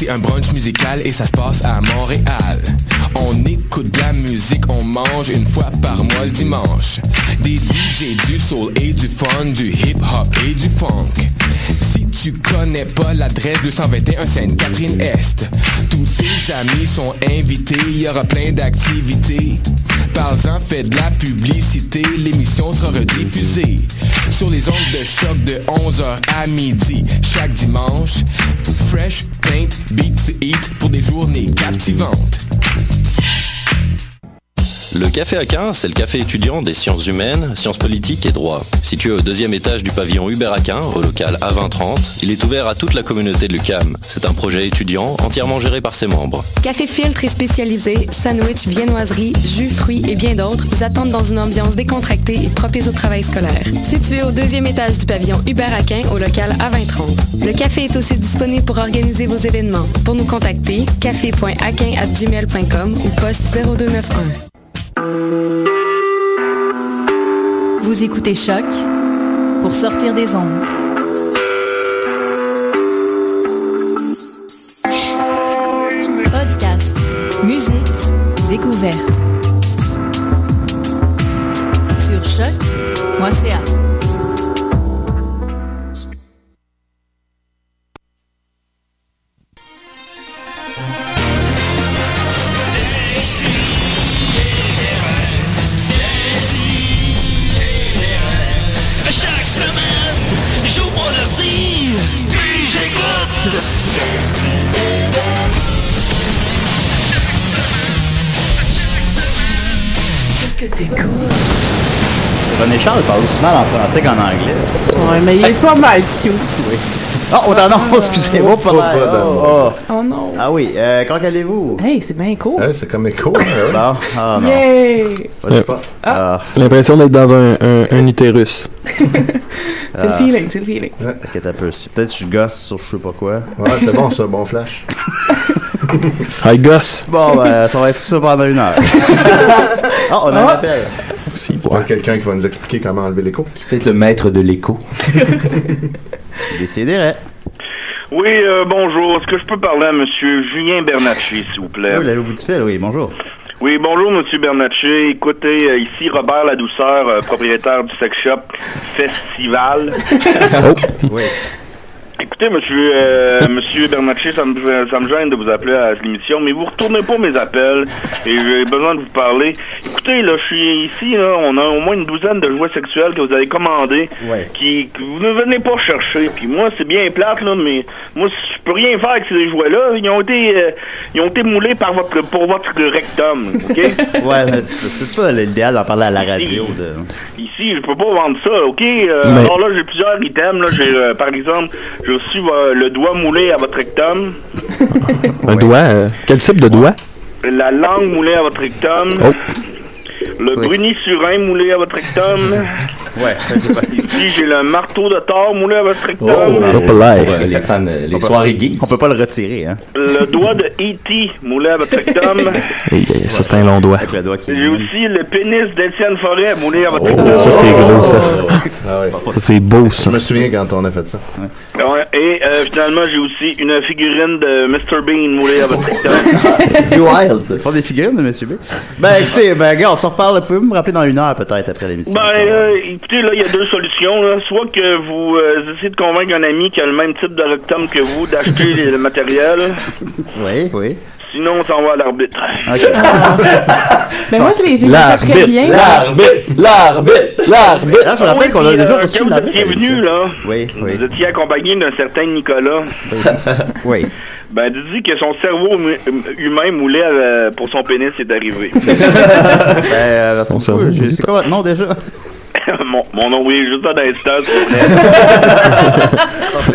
c'est un brunch musical et ça se passe à Montréal. On écoute de la musique, on mange une fois par mois le dimanche. Des DJ, du soul et du fun, du hip-hop et du funk. Si tu connais pas l'adresse 221 Sainte-Catherine-Est, tous tes amis sont invités, il y aura plein d'activités. Parle-en, fais de la publicité, l'émission sera rediffusée sur les ondes de choc de 11h à midi chaque dimanche. Fresh, paint, beat to eat pour des journées captivantes. Le Café Aquin, c'est le café étudiant des sciences humaines, sciences politiques et droit. Situé au 2e étage du pavillon Hubert Aquin, au local A2030, il est ouvert à toute la communauté de l'UQAM. C'est un projet étudiant entièrement géré par ses membres. Café filtre et spécialisé, sandwich, viennoiserie, jus, fruits et bien d'autres vous attendent dans une ambiance décontractée et propice au travail scolaire. Situé au 2e étage du pavillon Hubert Aquin, au local A2030. Le café est aussi disponible pour organiser vos événements. Pour nous contacter, café.aquin@gmail.com ou poste 0291. Vous écoutez Choc pour sortir des ondes. Podcast, musique, découverte. Sur choc.ca. Qu'est-ce que t'écoutes? René Charles parle aussi mal en français qu'en anglais. Ouais, mais il est pas mal cute. Oui. Oh non, excusez-moi, pas mal. Oh non. Ah oui, quand allez-vous? Hey, c'est bien cool. Ouais, c'est comme écho. Bon, ah non. Yay! L'impression d'être dans un utérus. C'est le feeling, c'est le feeling. Ouais. T'inquiète un peu. Peut-être que je gosse sur je sais pas quoi. Ouais, c'est bon ça, bon flash. Hi, gosse. Bon, ben, ça va être ça pendant 1 heure. On a un appel. C'est pas quelqu'un qui va nous expliquer comment enlever l'écho. C'est peut-être le maître de l'écho. Décidérez. Oui, bonjour. Est-ce que je peux parler à monsieur Julien Bernatchez, s'il vous plaît? Oui, là, au bout du fil, oui, bonjour. Oui, bonjour, monsieur Bernatchez. Écoutez, ici Robert Ladouceur, propriétaire du sex shop Festival. Oui. Écoutez, monsieur Bernatchez, ça me gêne de vous appeler à l'émission, mais vous retournez pas mes appels et j'ai besoin de vous parler. Écoutez, là, je suis ici, là, on a au moins une douzaine de jouets sexuels que vous avez commandés, que vous ne venez pas chercher. Puis moi, c'est bien plate, là, mais moi, je peux rien faire avec ces jouets-là. Ils ont été moulés pour votre rectum, ok? Ouais, mais c'est pas l'idéal d'en parler à la radio. Ici, je peux pas vendre ça, ok? Alors là, j'ai plusieurs items, là. J'ai, par exemple, j'ai reçu le doigt moulé à votre rectum. Un doigt? Quel type de doigt? La langue moulée à votre rectum. Oh. Le bruni-surin moulé à votre rectum. Ouais. Ici, j'ai le marteau de Thor moulé à votre rectum. Les fans, les soirées gays. On peut pas le retirer, hein. Le doigt de E.T. moulé à votre rectum. Ça, c'est un long doigt. J'ai aussi le pénis d'Étienne Forêt moulé à votre rectum. Ça, c'est gros, ça. Ah ouais. Ça, c'est beau, ça. Je me souviens quand on a fait ça. Ouais, et finalement, j'ai aussi une figurine de Mr. Bean moulée à votre rectum. C'est plus wild, ça. Ils font des figurines de Monsieur B. Ben, écoutez, gars, on s'en reparle. Pouvez-vous me rappeler dans 1 heure, peut-être, après l'émission? Écoutez, là, il y a 2 solutions, là. Soit que vous essayez de convaincre un ami qui a le même type de rectum que vous d'acheter le matériel. Oui. Sinon, on s'en va à l'arbitre. OK. Ben moi, j'ai fait très bien. L'arbitre. Là, je rappelle qu'on a déjà reçu quand vous étiez venu, là, Oui. vous étiez accompagné d'un certain Nicolas. Oui. Ben, dis que son cerveau humain moulé pour son pénis est arrivé. C'est quoi votre nom, déjà? Mon nom, oui, juste à l'instant.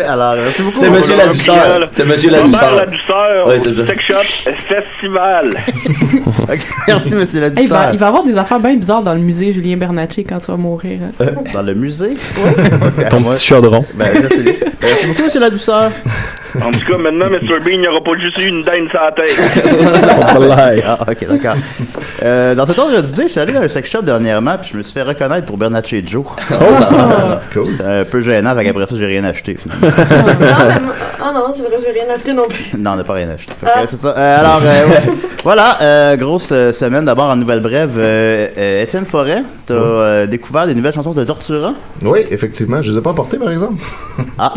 Alors, merci beaucoup. C'est Monsieur Ladouceur. C'est Monsieur Ladouceur. Robert Ladouceur, ouais, c'est ça. Sex Shop Festival. Merci, Monsieur Ladouceur. Hey, il va y avoir des affaires bien bizarres dans le musée Julien Bernatchez quand tu vas mourir. Hein. Dans le musée? Ton petit chaudron. Ben, je sais bien. Merci beaucoup, Monsieur Ladouceur. En tout cas, maintenant, Mr. Bean, il n'y aura pas juste eu une dinde sur la tête. Ah, ok, d'accord. Dans cet ordre d'idée, je suis allé dans un sex shop dernièrement, puis je me suis fait reconnaître pour Bernatchez Joe. Cool. C'était un peu gênant, fait qu'après ça, j'ai rien acheté, finalement. Non, c'est vrai, j'ai rien acheté non plus. Non, on n'a pas rien acheté. Fait que, c'est ça. Alors, voilà, grosse semaine d'abord en nouvelle brève. Étienne Forêt, t'as découvert des nouvelles chansons de Tortura? Oui, effectivement. Je les ai pas portées, par exemple. Ah,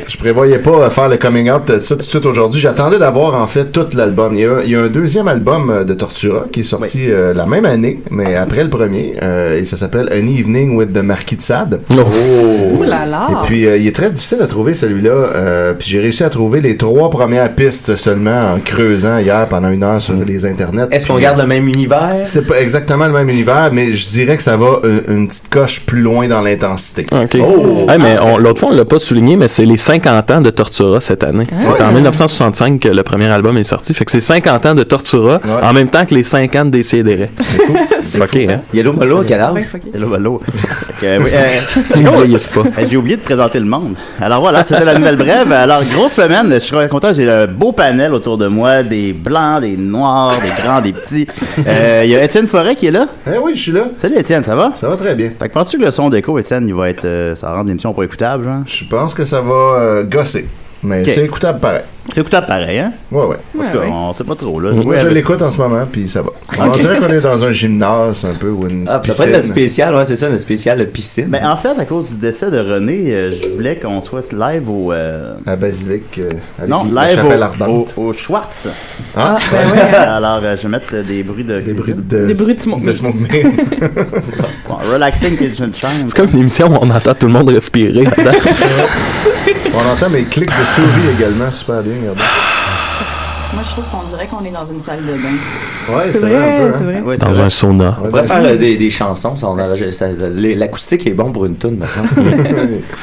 Je prévoyais pas faire le coming out de ça tout de suite aujourd'hui. J'attendais d'avoir, en fait, tout l'album. Il y a un deuxième album de Tortura qui est sorti la même année, mais après le premier. Et ça s'appelle An Evening with the Marquis de Sade. Oh là là! Et puis, il est très difficile à trouver, celui-là. Puis j'ai réussi à trouver les 3 premières pistes seulement en creusant hier pendant 1 heure sur les internets. Est-ce qu'on garde le même univers? C'est pas exactement le même univers, mais je dirais que ça va une petite coche plus loin dans l'intensité. OK. Hey, mais l'autre fois, on l'a pas souligné, mais c'est les 50 ans de Tortura cette année. C'est en 1965 que le premier album est sorti. Fait que c'est 50 ans de Tortura en même temps que les 50 ans de Décideret. C'est cool. C'est fucké, hein? Yellow Molo, à quel âge? Hello, hello. Ils ne vieillissent pas. J'ai oublié de présenter le monde. Alors voilà, c'était la nouvelle brève. Alors, grosse semaine, je suis très content. J'ai un beau panel autour de moi, des blancs, des noirs, des grands, des petits. Il y a Étienne Forêt qui est là. Eh oui, je suis là. Salut Étienne, ça va? Ça va très bien. Fait que penses-tu que le son d'écho, Étienne, il va être, ça va rendre l'émission pas écoutable, genre? Je pense que ça va gosser. Mais c'est écoutable pareil. C'est écoutable pareil, hein? Ouais. En tout cas, on sait pas trop, là. Moi, je l'écoute en ce moment, puis ça va. On dirait qu'on est dans un gymnase, un peu, ou une ça piscine. pourrait être notre spécial, ouais, c'est ça, notre spécial de piscine. Ben, en fait, à cause du décès de René, je voulais qu'on soit live au... À Basilique. Non, la live chapelle ardente. au Schwartz. Ah, ben ouais. Alors, je vais mettre des bruits de... Des bruits de smoke meat. Bon, relaxing kitchen chime. C'est comme une émission où on entend tout le monde respirer. On entend mes clics de souris également, super bien, regardez. Moi, je trouve qu'on dirait qu'on est dans une salle de bain. Ouais, c'est vrai, un peu. C'est vrai. Ouais, Dans un sauna. On pourrait faire des chansons, l'acoustique est bon pour une toune, me semble.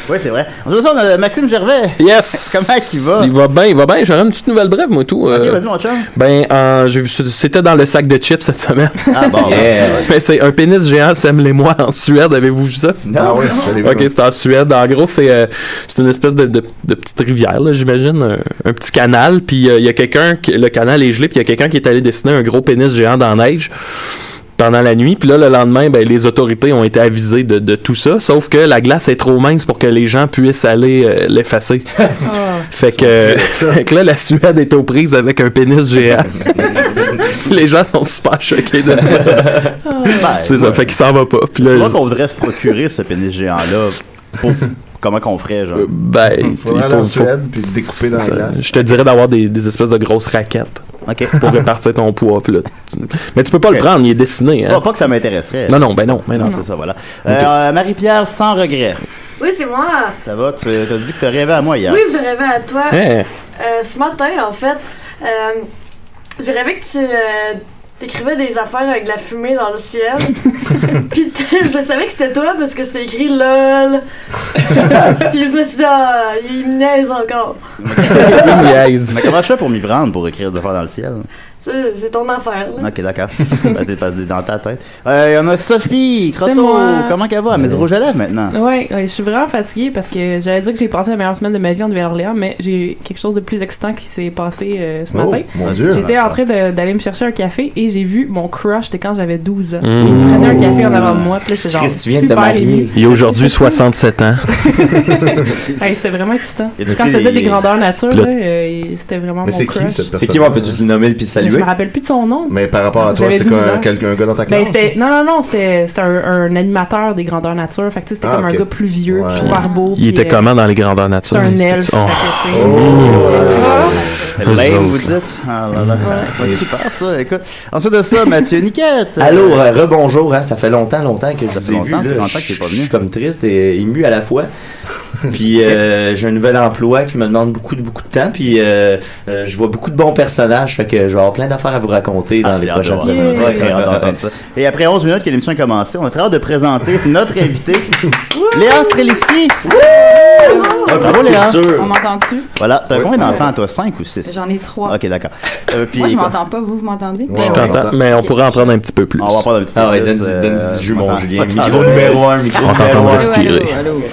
Oui, c'est vrai. En tout cas, on a Maxime Gervais. Yes! Comment il va? Il va bien. J'aurais une petite nouvelle brève, moi, tout. Ok, vas-y, mon chum. Ben, j'ai vu, c'était dans le sac de chips cette semaine. Ah, bon. Ben, c'est un pénis géant sème les mois en Suède. Avez-vous vu ça? Non. Ah oui, j'allais Ok, c'est en Suède. En gros, c'est une espèce de petite rivière, là, j'imagine. Un petit canal. Puis il y a quelqu'un, le canal est gelé, puis il y a quelqu'un qui est allé dessiner un gros pénis géant dans la neige pendant la nuit. Puis là, le lendemain, ben, les autorités ont été avisées de tout ça, sauf que la glace est trop mince pour que les gens puissent aller l'effacer. Fait que là, la Suède est aux prises avec un pénis géant. Les gens sont super choqués de ça. C'est ça, fait qu'il s'en va pas. Puis là, Je crois qu'on voudrait se procurer ce pénis géant-là pour... Comment qu'on ferait, genre? Il faudrait aller en Suède puis le découper dans la glace. Je te dirais d'avoir des espèces de grosses raquettes. OK. Pour répartir ton poids. Puis là, mais tu peux pas le prendre, il est dessiné. Hein? Pas que ça m'intéresserait. Non, ben non. C'est ça, voilà. Marie-Pierre, sans regret. Oui, c'est moi. Ça va? Tu as dit que tu as rêvé à moi hier. Oui, j'ai rêvé à toi. Hey. Ce matin, en fait, j'ai rêvé que tu t'écrivais des affaires avec de la fumée dans le ciel. Puis je savais que c'était toi parce que c'était écrit LOL. Puis je me suis dit, il me niaise encore. Mais comment je fais pour m'y prendre pour écrire des affaires dans le ciel? C'est ton affaire, là. Ok, d'accord. C'est dans ta tête. Il y en a Sophie Croteau. Comment qu'elle va? Elle met du rouge à lèvres maintenant. Ouais, je suis vraiment fatiguée parce que j'allais dire que j'ai passé la meilleure semaine de ma vie en Nouvelle-Orléans, mais j'ai quelque chose de plus excitant qui s'est passé ce matin. Mon Dieu. J'étais en train d'aller me chercher un café et j'ai vu mon crush de quand j'avais 12 ans. Il prenait un café en avant de moi, puis là, j'étais genre Chris, tu viens de te marier. Il a aujourd'hui 67 ans. Hey, c'était vraiment excitant. Quand je faisais des grandeurs nature, là, c'était vraiment mon crush. Mais c'est qui cette personne? C'est qui, moi, peux-tu le nommer puis le saluer? Je me rappelle plus de son nom. Mais par rapport à toi, c'est un gars dans ta classe? Non, c'était un animateur des grandeurs nature. Fait que c'était comme un gars plus vieux, super beau. Il était comment dans les grandeurs nature? C'était un elfe. Lame, vous dites? Ah là là. Ouais, super ça. Écoute. Ensuite de ça, Mathieu Niquette. Allô, rebonjour, hein, ça fait longtemps que je vous ai vu. Ça fait Là, longtemps que t'es pas venu. Je suis comme triste et ému à la fois. Puis j'ai un nouvel emploi qui me demande beaucoup de temps. Puis je vois beaucoup de bons personnages. Fait que je vais avoir plein d'affaires à vous raconter dans les prochaines semaines. Et après 11 minutes que l'émission a commencé, on a très hâte de présenter notre invité, Léa Streliski. Bravo Léa. On m'entend-tu? Voilà. T'as combien d'enfants, toi? 5 ou 6? J'en ai 3. Ok, d'accord. Moi, je m'entends pas. Vous m'entendez? Je t'entends, mais on pourrait en prendre un petit peu plus. On va en prendre un petit peu plus. Donne-y du jus, mon Julien. Micro numéro 1, micro On t'entend numéro 1. respirer.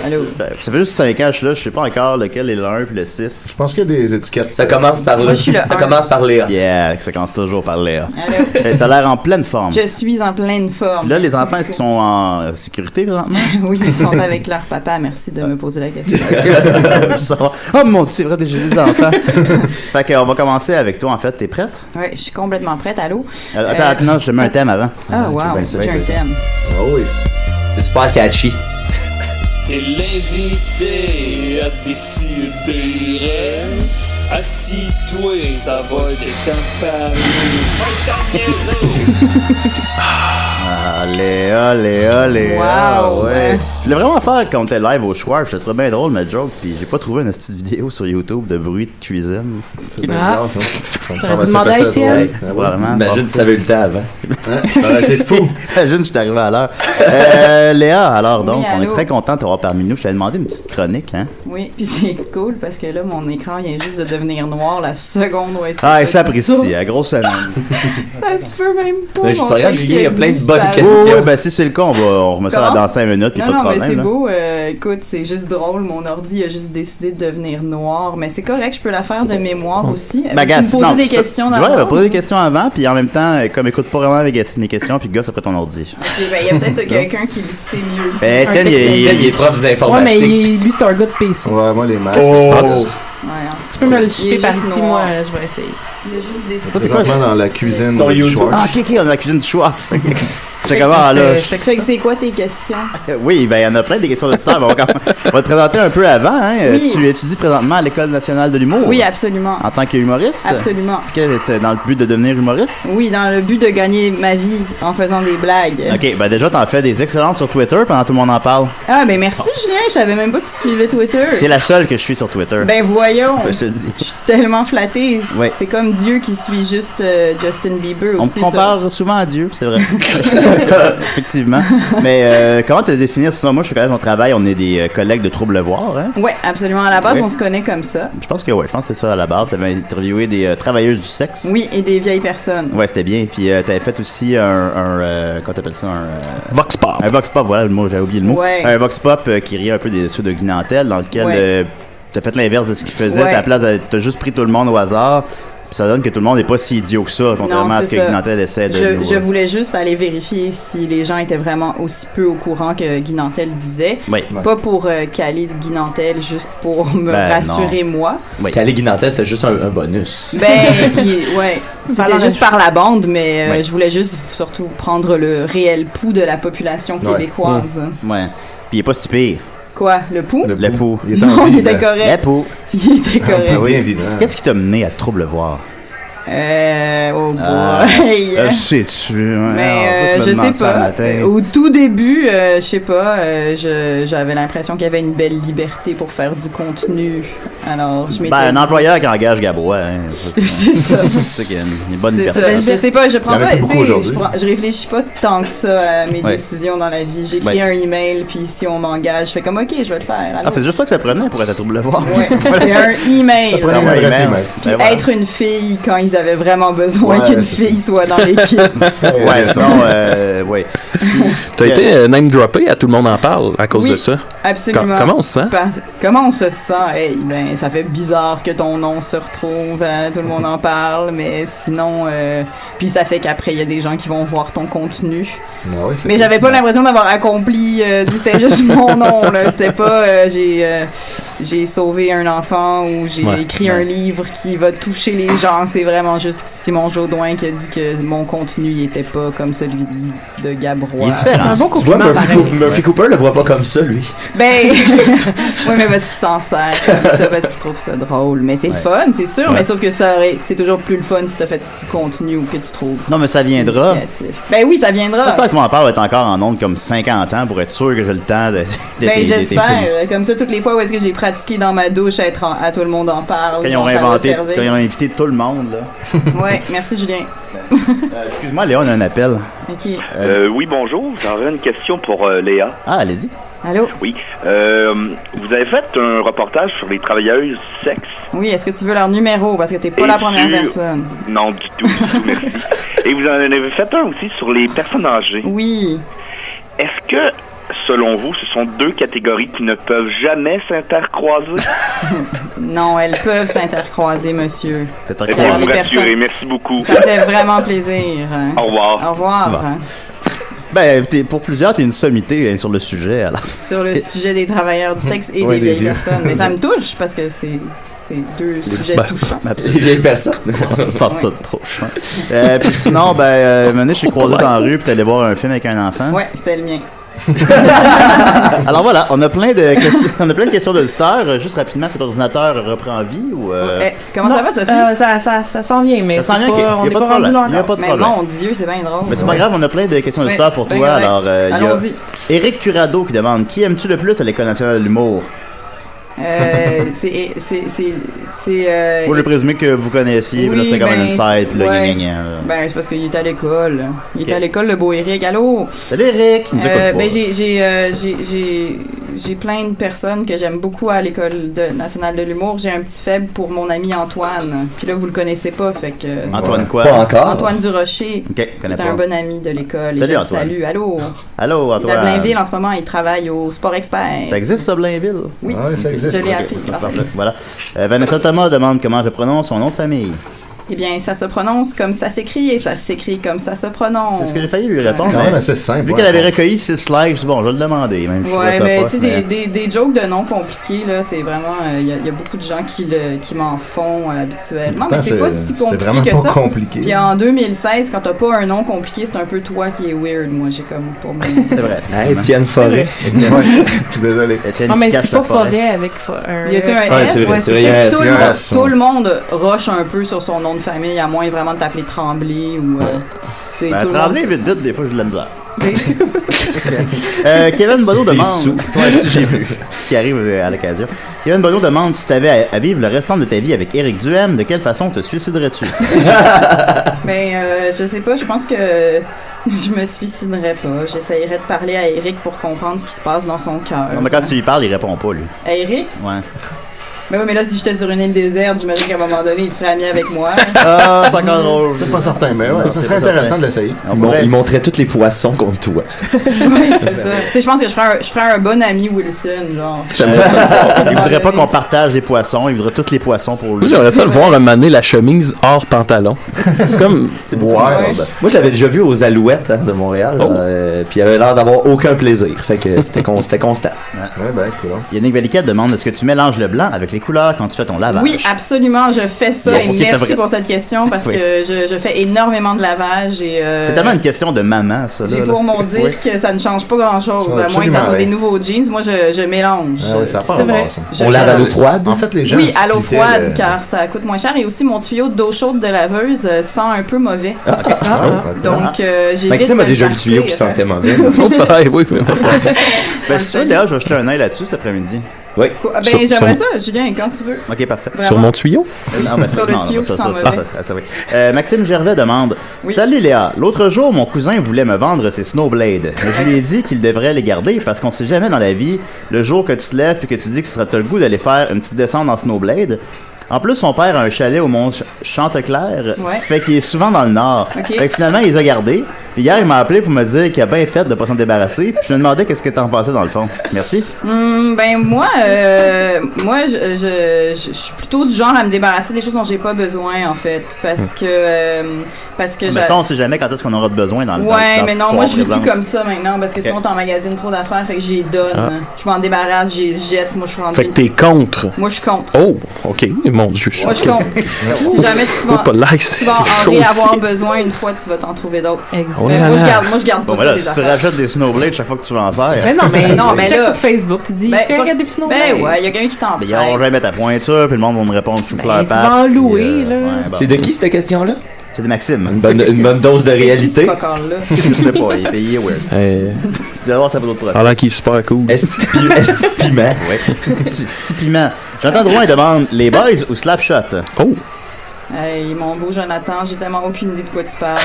Allô. Ça fait juste 5 ans, je suis là, je sais pas encore lequel est le 1 puis le 6. Je pense qu'il y a des étiquettes. Ça commence par Moi, je suis le Ça un. commence par Léa. Yeah, ça commence toujours par Léa. Allô? T'as l'air en pleine forme. Je suis en pleine forme. Là, les enfants, est-ce qu'ils sont en sécurité présentement? Oui, ils sont avec leur papa. Merci de me poser la question. Ça va. Oh mon Dieu, c'est vrai, déjà des enfants. Fait qu'on va commencer avec toi, en fait. T'es prête? Oui, je suis complètement prête. Allô? Attends, non, je te mets un thème avant. Ah, wow, c'est un thème. Ah oui. C'est super catchy. T'es l'invité à décider. Assis-toi, ça va être Ah, Léa. Wow. Ouais. Je voulais vraiment faire comme t'es live au Schwartz. Je trouvais bien drôle, ma joke. Puis j'ai pas trouvé une petite vidéo sur YouTube de bruit de cuisine. C'est bizarre, ça. Ça me semble assez demandé à facile. Étienne. Ouais. Probablement. Imagine si t'avais eu le temps avant. Ça aurait été fou. Imagine, je suis arrivé à l'heure. Léa, alors donc, Oui, on est allô? très content de t'avoir parmi nous. Je t'avais demandé une petite chronique, hein? Oui, puis c'est cool parce que là, mon écran vient juste de devenir noir la seconde où est-ce que Ah, je j'apprécie, dis ça. à grosse semaine. Ça se peut même pas. Mais je mon te regarde, texte Julien, il y a plein de disparu. bonnes questions. Oui, ben si c'est le cas, on remet ça Comment? dans 5 minutes, puis Non, pas de non, mais problème. c'est là. beau. Écoute, c'est juste drôle. Mon ordi a juste décidé de devenir noir. Mais c'est correct, je peux la faire de mémoire aussi. Ben, Tu gars, me poser des questions Ouais, d'abord? poser des questions avant, puis en même temps, comme écoute pas vraiment mes questions, puis gosse après ton ordi. Ok, ben, il y a peut-être quelqu'un qui le sait mieux. Ben, Étienne, Il est prof Ouais, mais d'informatique. lui, c'est un gars de PC. Ouais, moi, les masques. Ouais, hein. Tu peux me le Il chipper est par juste ici, noir. moi, je vais essayer. Il a juste décidé. C'est quoi? Présentement dans la cuisine Sur du YouTube. Schwartz. Ah, ok, on a la cuisine du Schwartz. J'étais comme, ah là. Fait que c'est quoi tes questions? Oui, ben, il y en a plein des questions d'auditeurs, mais on va te présenter un peu avant, hein. Oui. Tu étudies présentement à l'École nationale de l'humour. Oui, absolument. En tant qu'humoriste. Absolument. Quel est dans le but de devenir humoriste? Oui, dans le but de gagner ma vie en faisant des blagues. Ok, ben déjà, t'en fais des excellentes sur Twitter pendant que tout le monde en parle. Ah, ben merci Julien, je savais même pas que tu suivais Twitter. T'es la seule que je suis sur Twitter. Ben voyons, Je te le dis. je suis tellement flattée. Ouais. C'est comme Dieu qui suit juste Justin Bieber On me aussi. compare souvent à Dieu, c'est vrai. Effectivement. Mais comment te définir ça? Moi, je fais quand même mon travail. On est des collègues de Trouble Voir, hein? Ouais, absolument. À la base, Ouais. on se connaît comme ça. Je pense que oui, je pense que c'est ça à la base. T'avais interviewé des travailleuses du sexe. Oui, et des vieilles personnes. Ouais, c'était bien. Puis t'avais fait aussi comment t'appelles ça? Vox Pop. Un Vox Pop, voilà le mot, j'avais oublié le mot. Ouais. Un Vox Pop qui riait un peu des ceux de Guy Nantel, dans lequel Ouais. t'as fait l'inverse de ce qu'il faisait. Ouais. À la place, t'as juste pris tout le monde au hasard. Puis ça donne que tout le monde n'est pas si idiot que ça, contrairement à ce que c'est ça. Guy Nantel essaie de nous... Je voulais juste aller vérifier si les gens étaient vraiment aussi peu au courant que Guy Nantel disait. Oui. Pas pour caler Guy Nantel, juste pour me Ben, rassurer moi. Oui. Calais Guy Nantel, c'était juste un bonus. Ben, ouais. Ça C'était l'en juste ajoute. par la bande, mais Ouais. je voulais juste surtout prendre le réel pouls de la population Ouais. québécoise. Ouais. Puis il est pas si pire. Quoi, le pouls? Le pouls. Il est en Non, vie, il était là. Le correct. pouls. Il était correct. Ah, bien vivant. Qu'est-ce qui t'a mené à Trouble Voir? Oh boy. Je sais-tu. Mais je sais pas. Au tout début, je sais pas, j'avais l'impression qu'il y avait une belle liberté pour faire du contenu. Alors, je m'étais Ben, un dit- employeur qui engage Gabrois, hein. C'est ça. C'est qu'il y a une bonne C'est liberté. ça. Je sais pas, je prends Il y en a pas, plus tu beaucoup sais, aujourd'hui. je réfléchis pas tant que ça à mes Ouais. décisions dans la vie. J'écris Ouais. un email, puis si on m'engage, je fais comme ok, je vais le faire. Ah, Allô? c'est juste ça que ça prenait pour être à Trouble Voir. Ouais, c'est un email. Ça prenait une Ouais, adresse email. email. Puis Ben, voilà. être une fille quand ils avaient vraiment besoin Ouais, qu'une c'est fille soit dans l'équipe. Ouais, sinon, ouais. T'as été name droppé à Tout le monde en parle à cause Oui, de ça. Absolument. Comment on se sent? Comment on se sent? Hey, ben, ça fait bizarre que ton nom se retrouve, tout le monde en parle, mais sinon, puis ça fait qu'après, il y a des gens qui vont voir ton contenu. Ah oui, c'est Mais ça. j'avais pas l'impression d'avoir accompli, c'était juste mon nom, là. C'était pas, j'ai sauvé un enfant ou j'ai Ouais. écrit un livre qui va toucher les gens. C'est vraiment juste Simon Jaudoin qui a dit que mon contenu il était pas comme celui de Gabrois. Il est différent. Un bon Tu vois, compliment, pareil. Murphy Cooper le voit pas comme ça, lui. Ben, oui, mais parce qu'il s'en sert comme ça, parce qu'il trouve ça drôle. Mais c'est le fun, c'est sûr, mais sauf que c'est toujours plus le fun si t'as fait du contenu ou que tu trouves. Non, mais ça viendra. significatif. Ben oui, ça viendra. J'espère que mon père va être encore en ondes comme 50 ans pour être sûr que j'ai le temps de. Ben j'espère. Comme ça, toutes les fois où est-ce que j'ai pratiqué dans ma douche à être à tout le monde en parle. Quand ils ont ça va inventé, servir. quand ils ont invité tout le monde, là. Ouais, merci Julien. Excuse-moi, Léon, on a un appel. Ok. Oui, bonjour. J'aurais une question pour Léa. Ah, allez-y. Allô? Oui. Vous avez fait un reportage sur les travailleuses du sexe. Oui, est-ce que tu veux leur numéro? Parce que t'es pas la première personne. Non, du tout, merci. Et vous en avez fait un aussi sur les personnes âgées. Oui. Est-ce que selon vous, ce sont deux catégories qui ne peuvent jamais s'intercroiser? Non, elles peuvent s'intercroiser, monsieur. Eh bien, vous rassurez. Merci beaucoup. Ça fait vraiment plaisir. Au revoir. Au revoir. Bon. Ben, pour plusieurs, t'es une sommité sur le sujet, alors. Sur le sujet des travailleurs du sexe et Ouais, des vieilles vieux. personnes. Mais ça me touche parce que c'est deux sujets touchants. Les vieilles personnes. Ça Ouais. tout trop chiant. Puis sinon, un moment donné, je suis croisé dans la rue, puis t'es allé voir un film avec un enfant. Ouais, c'était le mien. Alors voilà, on a plein de questions d'auditeurs. Juste rapidement, est-ce que l'ordinateur reprend vie ou Comment ça va, Sophie? Ça s'en vient, mais Ça s'en vient, c'est ok. pas, on Y a n'est pas pas de rendu problème. là Y a encore. pas de Mais problème. mon Dieu, c'est bien drôle. Mais c'est pas grave, on a plein de questions d'auditeurs pour c'est toi. bien Alors, correct. il y a Allons-y. Éric Curado qui demande: qui aimes-tu le plus à l'École nationale de l'humour? Vous le présumez que vous connaissiez, puis là, c'est comme un insight, puis là, ouais. gna, gna, gna. Ben, c'est parce qu'il est à l'école. Il Ok. est à l'école, le beau Eric. Allô? Salut Eric! Il nous écoute pas. Ben, j'ai plein de personnes que j'aime beaucoup à l'École nationale de l'humour. J'ai un petit faible pour mon ami Antoine. Puis là, vous le connaissez pas, fait que... Antoine quoi? Pas encore. Antoine Durocher. Ok, connais C'est pas. un bon ami de l'école. Salut, Je le Antoine. salue. Allô? Allô Il est à Antoine. Blainville en ce moment. Il travaille au Sport Expert. Ça existe ça, Blainville? Oui, ça existe. je l'ai Ok, appris grâce à lui. parfait. Voilà. Vanessa Thomas demande comment je prononce son nom de famille. Eh bien, ça se prononce comme ça s'écrit et ça s'écrit comme ça se prononce. C'est ce que j'ai failli lui répondre. C'est quand mais même assez simple. Vu ouais. qu'elle avait recueilli 6 likes, je dis bon, je vais le demander. Même si je Ouais, trouvais ça mais poche, tu sais, mais- des jokes de noms compliqués, là, c'est vraiment. Il y a beaucoup de gens qui m'en font habituellement. Pourtant, Mais c'est pas si c'est compliqué vraiment que pas ça. compliqué. Puis en 2016, quand t'as pas un nom compliqué, c'est un peu toi qui est weird. Moi, j'ai comme pour moi. C'est vrai. Étienne Forêt. Étienne. Ouais, je suis désolé. Étienne Non, mais qui cache c'est pas la forêt. forêt avec un. Y a-tu un Ouais, S? c'est vrai, Ouais, c'est vrai, c'est il y a un tout, S. tout le monde rush un peu sur son nom de famille, à moins vraiment de t'appeler Tremblay ou. Tu sais, tout le Tremblay, monde- vite, des fois, j'ai de la misère. Kevin Bonneau C'est des demande. sous. Ouais, si j'ai vu. Ce qui arrive à l'occasion. Kevin Bonneau demande si tu avais à vivre le restant de ta vie avec Éric Duhem, de quelle façon te suiciderais-tu? Ben, je sais pas, je pense que je me suiciderais pas. J'essayerais de parler à Eric pour comprendre ce qui se passe dans son cœur. Non, mais quand tu lui parles, il répond pas, lui. À Eric? Ouais. Ben oui, mais là, si j'étais sur une île déserte, j'imagine qu'à un moment donné, il se ferait ami avec moi. Ah, c'est encore drôle. C'est pas certain, mais ouais, ça serait intéressant de l'essayer. Il montrait tous les poissons contre toi. Oui, c'est ça. Tu sais, je pense que je ferais un bon ami Wilson, genre. J'aimerais ça. Il voudrait pas qu'on partage les poissons, il voudrait tous les poissons pour lui. Moi, j'aimerais ça le voir un moment donné, la chemise hors pantalon. C'est comme. Moi, je l'avais déjà vu aux Alouettes de Montréal. Puis il avait l'air d'avoir aucun plaisir. Fait que c'était constant. Ouais, ben, cool. Yannick Valiquette demande est-ce que tu mélanges le blanc avec les couleurs quand tu fais ton lavage? Oui, absolument, je fais ça. Yes. Et Ok, c'est merci vrai. pour cette question parce Oui. que je fais énormément de lavage et C'est tellement une question de maman, ça. j'ai là. pour mon dire Oui. que ça ne change pas grand-chose, Ça, à moins que ça absolument, soit ouais. des nouveaux jeans. Moi, je mélange. Ah oui, ça n'a pas C'est vrai. rapport, ça. On lave à l'eau froide. En fait, les gens. Oui, à l'eau splittaient froide, le- car ça coûte moins cher. Et aussi, mon tuyau d'eau chaude de laveuse sent un peu mauvais. Ah, Donc, j'évite Maxime a de déjà le le tuyau qui partir. sentait mauvais. Oui, oui. Ben, si tu veux, d'ailleurs, je vais jeter un œil là-dessus cet après-midi. Oui. Ben, Sur- j'aimerais sur- ça, Julien, quand tu veux. Ok, parfait. Vraiment. Sur mon tuyau? Non, mais Sur le tuyau qui sent mauvais. oui. Maxime Gervais demande Oui. Salut Léa, l'autre jour, mon cousin voulait me vendre ses Snowblades. Mais je lui ai dit qu'il devrait les garder parce qu'on sait jamais dans la vie, le jour que tu te lèves et que tu dis que tu as le goût d'aller faire une petite descente en Snowblade. En plus, son père a un chalet au mont Chanteclair, Ouais. fait qu'il est souvent dans le nord. Ok. Fait que finalement, il les a gardés. Puis hier, il m'a appelé pour me dire qu'il a bien fait de pas s'en débarrasser. Puis je me demandais qu'est-ce que t'en pensais dans le fond. Merci. Ben moi, je suis plutôt du genre à me débarrasser des choses dont j'ai pas besoin en fait, parce que Mais ça, on sait jamais quand est-ce qu'on aura besoin dans le ouais, dans mais le non, foire moi je vis plus présence. comme ça maintenant parce que sinon t'emmagasines trop d'affaires, fait que j'y donne. Ah. Je m'en débarrasse, j'y jette. Moi je suis rendue. Fait que t'es contre. Moi je suis contre. Oh, ok. Mon Dieu. Moi je suis contre. Si jamais tu vas, Oh, pas like, tu vas chaud en avoir aussi. besoin une fois, tu vas t'en trouver d'autres. Oh là moi là. je garde Bon, pas voilà, ça si des tu affaires. rachètes des Snowblades chaque fois que tu vas en faire. Mais non, mais, Non, mais check là- sur Facebook, tu dis, Ben, tu sur- regardes des petits noms. Ben ouais, il y a quelqu'un qui t'en Mais ils prête. vont jamais mettre ta pointure, puis le monde va me répondre chou-fleur Ben, tu vas en louer, là. C'est de qui cette question-là? C'est de Maxime. Une bonne dose de C'est qui, ce réalité. fucker-là? Je sais pas, il est weird. Tu vas voir, ça va d'autres Alors qu'il est super cool. Est-ce piment? Ouais. C'est piment. J'entends Drouin demande les boys ou Slapshot? Oh! Hey, mon beau Jonathan, j'ai tellement aucune idée de quoi tu parles.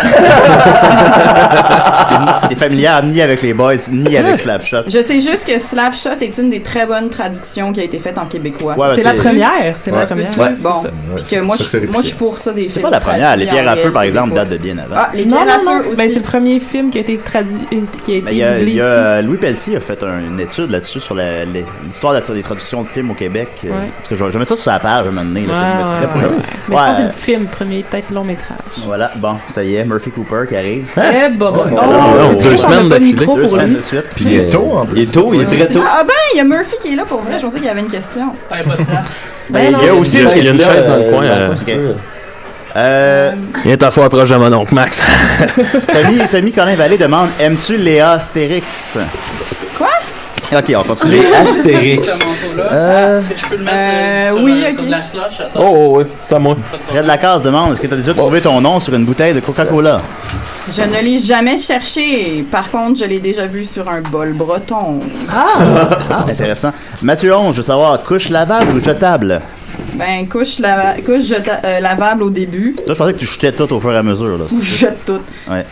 T'es familière ni avec les boys, ni avec Slapshot. Je sais juste que Slapshot est une des très bonnes traductions qui a été faite en québécois. Ouais, c'est la première. C'est la première. Ouais, bon. Ouais, Puis que moi, je suis pour ça des films. C'est pas la première. Les Pierres à feu, par exemple, québécois. datent de bien avant. Ah, les Pierres à feu aussi. Ben, c'est le premier film qui a été traduit, qui a été Il doublé y ici. a Louis Pelletier a fait une étude là-dessus sur l'histoire des traductions de films au Québec. Parce que je mets ça sur la page un moment donné. Ouais, Très ouais. pointu. Mais je pense que c'est le film, premier, peut-être long métrage. Voilà, bon, ça y est, Murphy Cooper qui arrive. Eh, bah, bah. Deux semaines d'affilée. 2 semaines de suite. Puis il est tôt en plus. Il est tôt, il est très tôt. Ah ben, il y a Murphy qui est là pour vrai. Je pensais qu'il y avait une question. Mais il y a aussi il y a une chaise dans le coin. Viens t'asseoir proche de mon oncle Max. Tommy Colin Vallée demande: aimes-tu Léa Astérix? Quoi? Ok, on continue. Les Astérix. Je peux le mettre oui, sur de la slush. Attends. Oh, oui, c'est à moi. Fred Lacasse demande: est-ce que tu as déjà trouvé ton nom sur une bouteille de Coca-Cola? Je ne l'ai jamais cherché. Par contre, je l'ai déjà vu sur un bol breton. Ah, intéressant. Mathieu Onge, je veux savoir, couche lavable ou jetable? Ben, couche lavable au début. Toi, je pensais que tu jetais tout au fur et à mesure. Là. Ou jette tout. Ouais.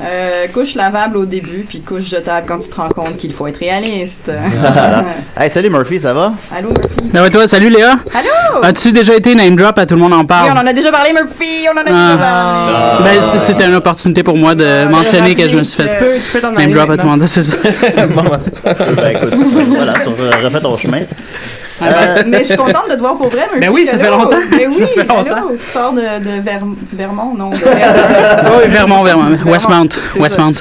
Couche lavable au début, puis couche jetable quand tu te rends compte qu'il faut être réaliste. Voilà. Hey, salut Murphy, ça va? Allô, Murphy? Ben ouais, toi, salut Léa. Allô? As-tu déjà été name drop à Tout le monde en parle? Oui, on en a déjà parlé, Murphy. On en a déjà parlé. Ben, c'était une opportunité pour moi de mentionner que je me suis fait Tu peux t'en aller name drop à tout le maintenant. monde, c'est ça. Ben écoute, voilà, tu refais ton chemin. Mais je suis contente de te voir pour vrai, Murphy. Ben oui, ça fait Allô? longtemps. Ben oui, Ça fait longtemps. allô? Tu sors du Vermont, non? Oui, Vermont. Westmount.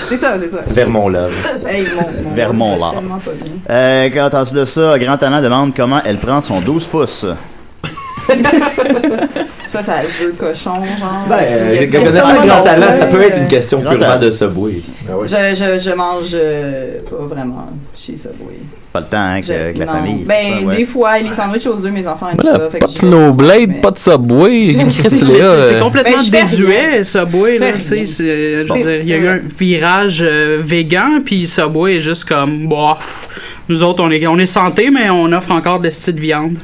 C'est ça. Vermont Love. Hey, mon Vermont, là. tellement pas bien. Quand entendu de ça, Grand Talent demande comment elle prend son 12 pouces. Ça jeu cochon, genre. Connaissant Grand Talent, ça peut être une question purement de Subway. Je mange pas vraiment chez Subway. Pas le temps hein, avec la non. famille. Ben, ouais. des fois, les sandwichs aux œufs, mes enfants aiment Voilà, ça. Fait pas que de Snowblade, pas de Subway. C'est complètement Ben, je fais désuet, rien. Subway. Là, Je fais tu sais, rien. je veux dire, il y a eu un virage végan, puis Subway est juste comme, bof. Nous autres, on est santé, mais on offre encore des petites viandes.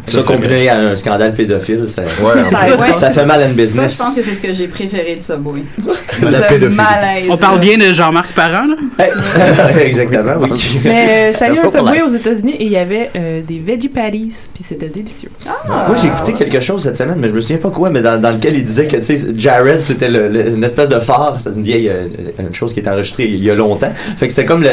Ça combiné à un scandale pédophile, ça fait mal à une Ça, business. je pense que c'est ce que j'ai préféré de Subway. La pédophilie. Malaise. On parle bien de Jean-Marc Parent, là? Exactement, oui. Mais je suis allée à un Subway aux États-Unis et il y avait des veggie patties, puis c'était délicieux. Moi, j'ai écouté quelque chose cette semaine, mais je me souviens pas quoi, mais dans lequel il disait que, tu sais, Jared, c'était une espèce de phare, c'est une vieille, une chose qui est enregistrée il y a longtemps. Fait que c'était comme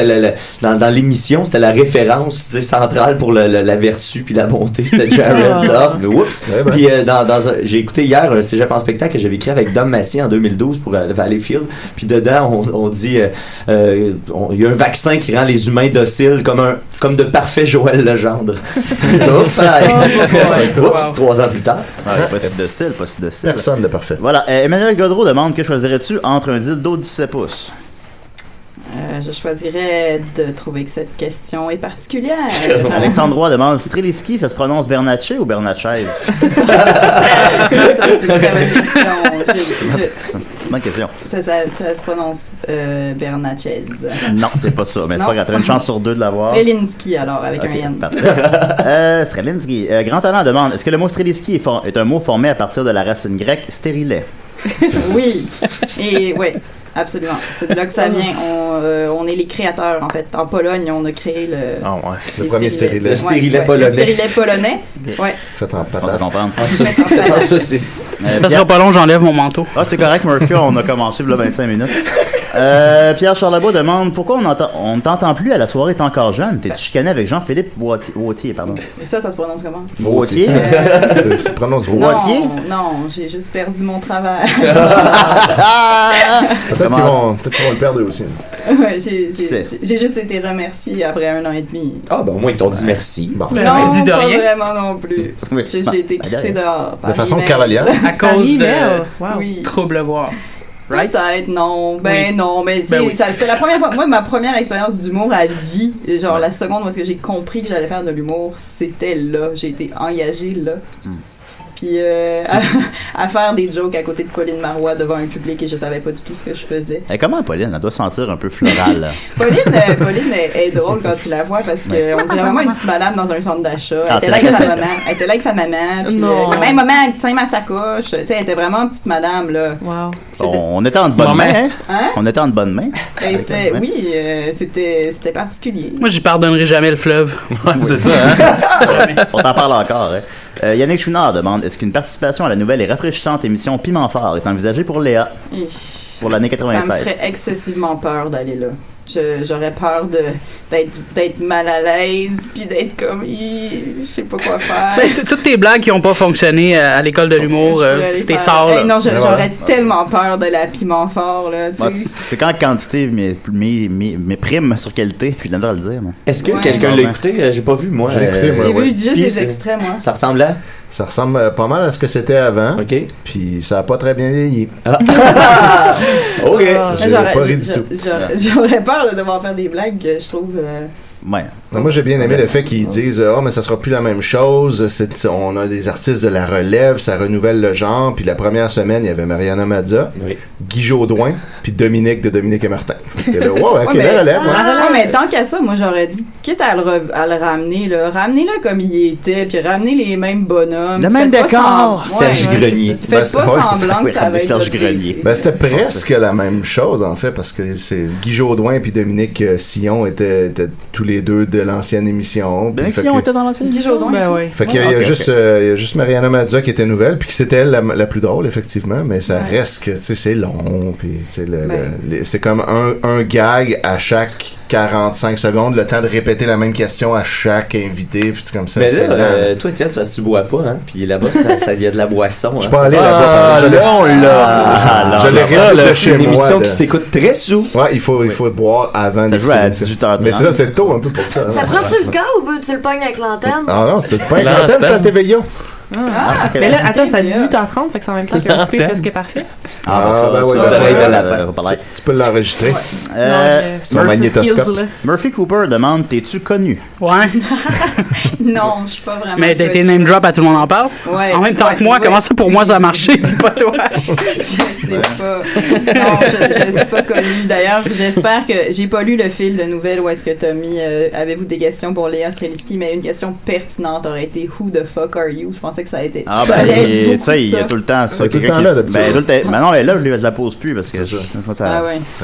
dans l'émission, c'était la référence, tu sais, centrale pour la vertu puis la bonté, c'était Jared, ça. Mais oups! Puis j'ai écouté hier un cégep en spectacle que j'avais écrit avec Dom Massy en 2012 pour Valleyfield. Puis dedans, on dit il y a un vaccin qui rend les humains dociles comme de parfaits Joël Legendre. Oups, 3 ans plus tard. Pas si docile. Personne de parfait. Voilà, Emmanuel Godreau demande: que choisirais-tu entre un dildo de 17 pouces? Je choisirais de trouver que cette question est particulière. Alexandre Roy demande: Streliski, ça se prononce Bernatchez ou Bernatchez? C'est une très bonne question. Bonne question. Ça se prononce Bernatchez. Non, c'est pas ça, mais c'est Non. pas grave. T'as une chance sur 2 de l'avoir. Strelinski, alors, avec Ok, un N. parfait. Strelinski. Grand Talent demande: est-ce que le mot Streliski est un mot formé à partir de la racine grecque stérilet? Oui. Et oui. Absolument. C'est de là que ça vient. On est les créateurs, en fait. En Pologne, on a créé le premier stérilet. Le stérilet polonais. Le stérilet polonais. Ouais. Fait en patate. On va comprendre. En saucisse. Ça sera pas long, j'enlève mon manteau. Ah, c'est correct, Murphy, on a commencé il y a 25 minutes. Pierre Charlebois demande: pourquoi on ne t'entend plus à la soirée T'es encore jeune? T'es chicané avec Jean-Philippe Vautier, pardon. Et ça se prononce comment? Vautier? Je prononce Vautier? Non, j'ai juste perdu mon travail. Peut-être qu'ils vont le perdre aussi. Ouais, j'ai juste été remercié après 1 an et demi. Ah, ben au moins ils t'ont dit merci. Bon. Non, dit de pas rien. vraiment non plus. Oui. J'ai été crissé dehors. De façon cavalière. À cause de Oui. trouble voir. Right? Peut-être, non. Ben Oui. non, mais tu sais, c'était la première fois. Moi, ma première expérience d'humour à vie, genre la seconde où est-ce que j'ai compris que j'allais faire de l'humour, c'était là. J'ai été engagée là. Puis à faire des jokes à côté de Pauline Marois devant un public et je savais pas du tout ce que je faisais. Et comment Pauline? Elle doit se sentir un peu florale. Là. Pauline est drôle quand tu la vois parce qu'on dirait vraiment une petite madame dans un centre d'achat. Elle était là avec sa maman. Puis même maman, elle tient ma sacoche. Tu sais, elle était vraiment une petite madame, là. Wow. On était en bonne main, hein? On était en bonne main. Oui, c'était particulier. Moi, j'y pardonnerai jamais le fleuve. Ouais, c'est ça, hein? On t'en parle encore, hein? Yannick Chouinard demande, est-ce qu'une participation à la nouvelle et rafraîchissante émission Piment Fort est envisagée pour Léa? Pour l'année 96. Ça me ferait excessivement peur d'aller là. J'aurais peur d'être mal à l'aise puis d'être comme je sais pas quoi faire. Toutes tes blagues qui ont pas fonctionné à l'école de l'humour, tes sorts. Non, j'aurais tellement peur de la Piment Fort là. C'est quand quantité mes primes sur qualité, puis de la le dire. Est-ce que quelqu'un l'a écouté? J'ai pas vu moi. J'ai écouté moi. J'ai vu juste des extraits moi. Ça ressemble à? Ça ressemble pas mal à ce que c'était avant. OK. Puis ça a pas très bien vieilli. OK. J'ai pas ri du tout. J'aurais peur de devoir faire des blagues que je trouve... Ouais. Non, moi, j'ai bien aimé le fait qu'ils disent mais ça sera plus la même chose. On a des artistes de la relève, ça renouvelle le genre. Puis la première semaine, il y avait Mariana Mazza, Guy Jodoin, puis Dominique de Dominique et Martin. C'était là, wow, ok, la relève. Mais tant qu'à ça, moi, j'aurais dit, quitte à le ramener, ramenez-le comme il était, puis ramenez les mêmes bonhommes. Le même décor! Serge Grenier. Faites pas semblant que ça va être Serge Grenier. C'était presque la même chose, en fait, parce que c'est Guy Jodoin puis Dominique Sillon étaient tous les deux de l'ancienne émission. Dominique Sillon était dans l'ancienne émission? Ben oui. Fait qu'il y a juste Mariana Mazza qui était nouvelle, puis que c'était elle la plus drôle, effectivement, mais ça reste que, tu sais, c'est long, puis tu sais, c'est comme un gag à chaque 45 secondes, le temps de répéter la même question à chaque invité, puis comme ça. Mais là, toi, Étienne, c'est parce que tu bois pas, hein, puis là-bas, il y a de la boisson. Je suis pas allé là-bas. Je l'ai c'est une émission qui s'écoute très sous. Ouais, il faut boire avant. Ça joue à 18h30. Mais ça, c'est tôt un peu pour ça. Ça prend-tu le cas ou tu le pognes avec l'antenne? Ah non, c'est pas avec l'antenne, c'est la TVIA. Mais là, attends, c'est à 18h30, fait que c'est en même temps qu'un souper presque parfait. Ben oui, tu peux l'enregistrer. C'est un magnétoscope. Murphy Cooper demande, t'es-tu connu? Ouais. Non, je suis pas vraiment. Mais t'es name drop à tout le monde en parle? Ouais. En même temps que moi, comment ça pour moi ça a marché? Pas toi. Je sais pas. Non, je suis pas connue. D'ailleurs, j'espère que j'ai pas lu le fil de nouvelles où est-ce que t'as mis avez-vous des questions pour Léa Streliski, mais une question pertinente aurait été Who the fuck are you? Je pensais que ça a été. Ah ben ça, il y a tout le temps ça. Tout le temps là d'habitude. Ben non, mais là, je la pose plus parce que ça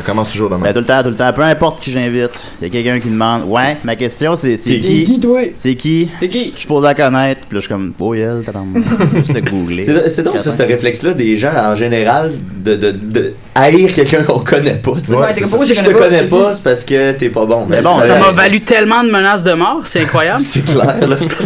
commence toujours de même. Tout le temps. Peu importe qui j'invite, il y a quelqu'un qui demande ouais, ma question c'est qui? C'est qui? Je suis supposé la connaître. Puis là, je suis comme oh yeah, juste de googler. C'est donc ce réflexe-là des gens en général de haïr quelqu'un qu'on connaît pas. Si je te connais pas, c'est parce que t'es pas bon. Mais bon, ça m'a valu tellement de menaces de mort, c'est incroyable. C'est clair.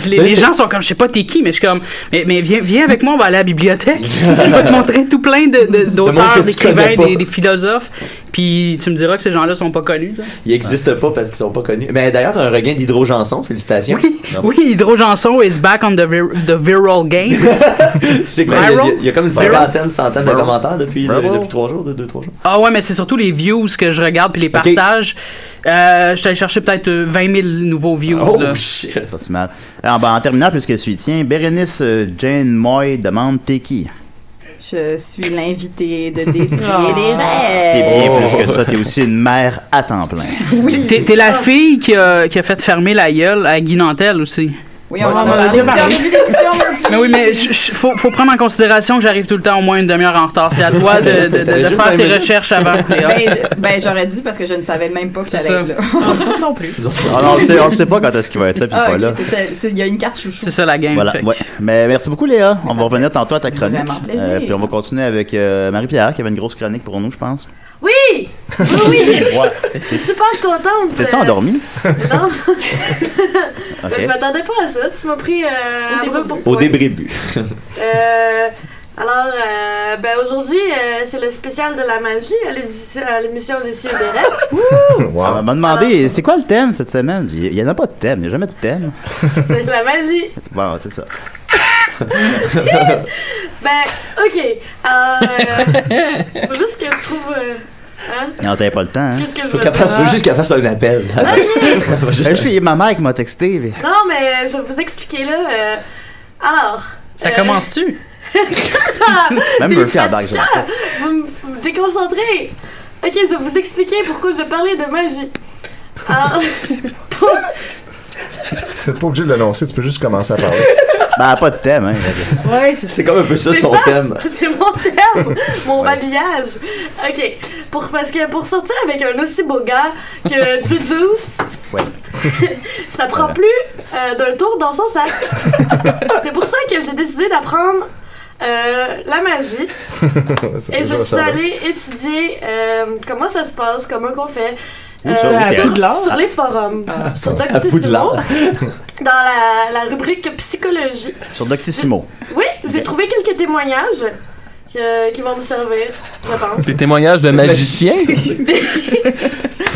Les gens sont comme je sais pas t'es qui, mais je suis comme mais viens avec moi, on va aller à la bibliothèque. Je vais te montrer tout plein d'auteurs, d'écrivains, des philosophes. Puis tu me diras que ces gens-là sont pas connus. T'sais. Ils existent pas parce qu'ils sont pas connus. Mais d'ailleurs, t'as un regain d'Hydro-Janson, félicitations. Oui, Hydro-Janson is back on the viral game. C'est quoi? Il y a comme une centaine de commentaires depuis 3 jours, 2-3 jours. Ah ouais, mais c'est surtout les views que je regarde puis les partages. Je suis allé chercher peut-être 20 000 nouveaux views. Oh là. shit! Pas si mal. Alors, en terminant, puisque je suis tien, Bérénice Jane Moy demande t'es qui? Je suis l'invitée de Décider des rêves. T'es bien plus que ça, t'es aussi une mère à temps plein. Oui. T'es la fille qui a fait fermer la gueule à Guy Nantel aussi. Oui, on en a parlé. Mais oui, mais faut prendre en considération que j'arrive tout le temps au moins une demi-heure en retard. C'est à toi de faire tes recherches avant. Ben, j'aurais dû parce que je ne savais même pas que j'allais être là. Non plus. On ne sait pas quand est-ce qu'il va être là puis pas là. Il y a une carte chouchou. C'est ça la game. Voilà. Ouais. Mais merci beaucoup Léa. On va revenir tantôt à ta chronique. Puis on va continuer avec Marie-Pierre qui avait une grosse chronique pour nous, je pense. Oui! Oui! Je suis super contente. T'es-tu endormi? Non. Okay. Je m'attendais pas à ça. Tu m'as pris à brûle pour point. Au début. Alors, aujourd'hui, c'est le spécial de la magie à l'émission des Ciels des Rêves. Wow. On m'a demandé, c'est quoi le thème cette semaine? Il n'y en a pas de thème, il n'y a jamais de thème. C'est de la magie. Bon, c'est ça. OK. Faut juste que je trouve... Hein? Non, t'avais pas le temps. Hein? Qu'est-ce que je faut juste qu'elle fasse un appel. C'est ma mère qui m'a texté. Non, mais je vais vous expliquer là. Alors, Ça commence-tu? Même Murphy a bague, j'aime ça. Vous me déconcentrez. Ok, je vais vous expliquer pourquoi je parlais de magie. Alors, T'es pas obligé de l'annoncer, tu peux juste commencer à parler. Ben, pas de thème, hein. Ouais, c'est comme un peu ça son thème. C'est mon thème, mon habillage. Ok, parce que pour sortir avec un aussi beau gars que Juju's, ça prend plus d'un tour dans son sac. C'est pour ça que j'ai décidé d'apprendre la magie. Et je suis allée étudier comment ça se passe, comment qu'on fait. Sur les forums, sur Doctissimo, dans la rubrique psychologie. Sur Doctissimo. Oui, j'ai trouvé quelques témoignages qui vont me servir, je pense. Des témoignages de magiciens? Ou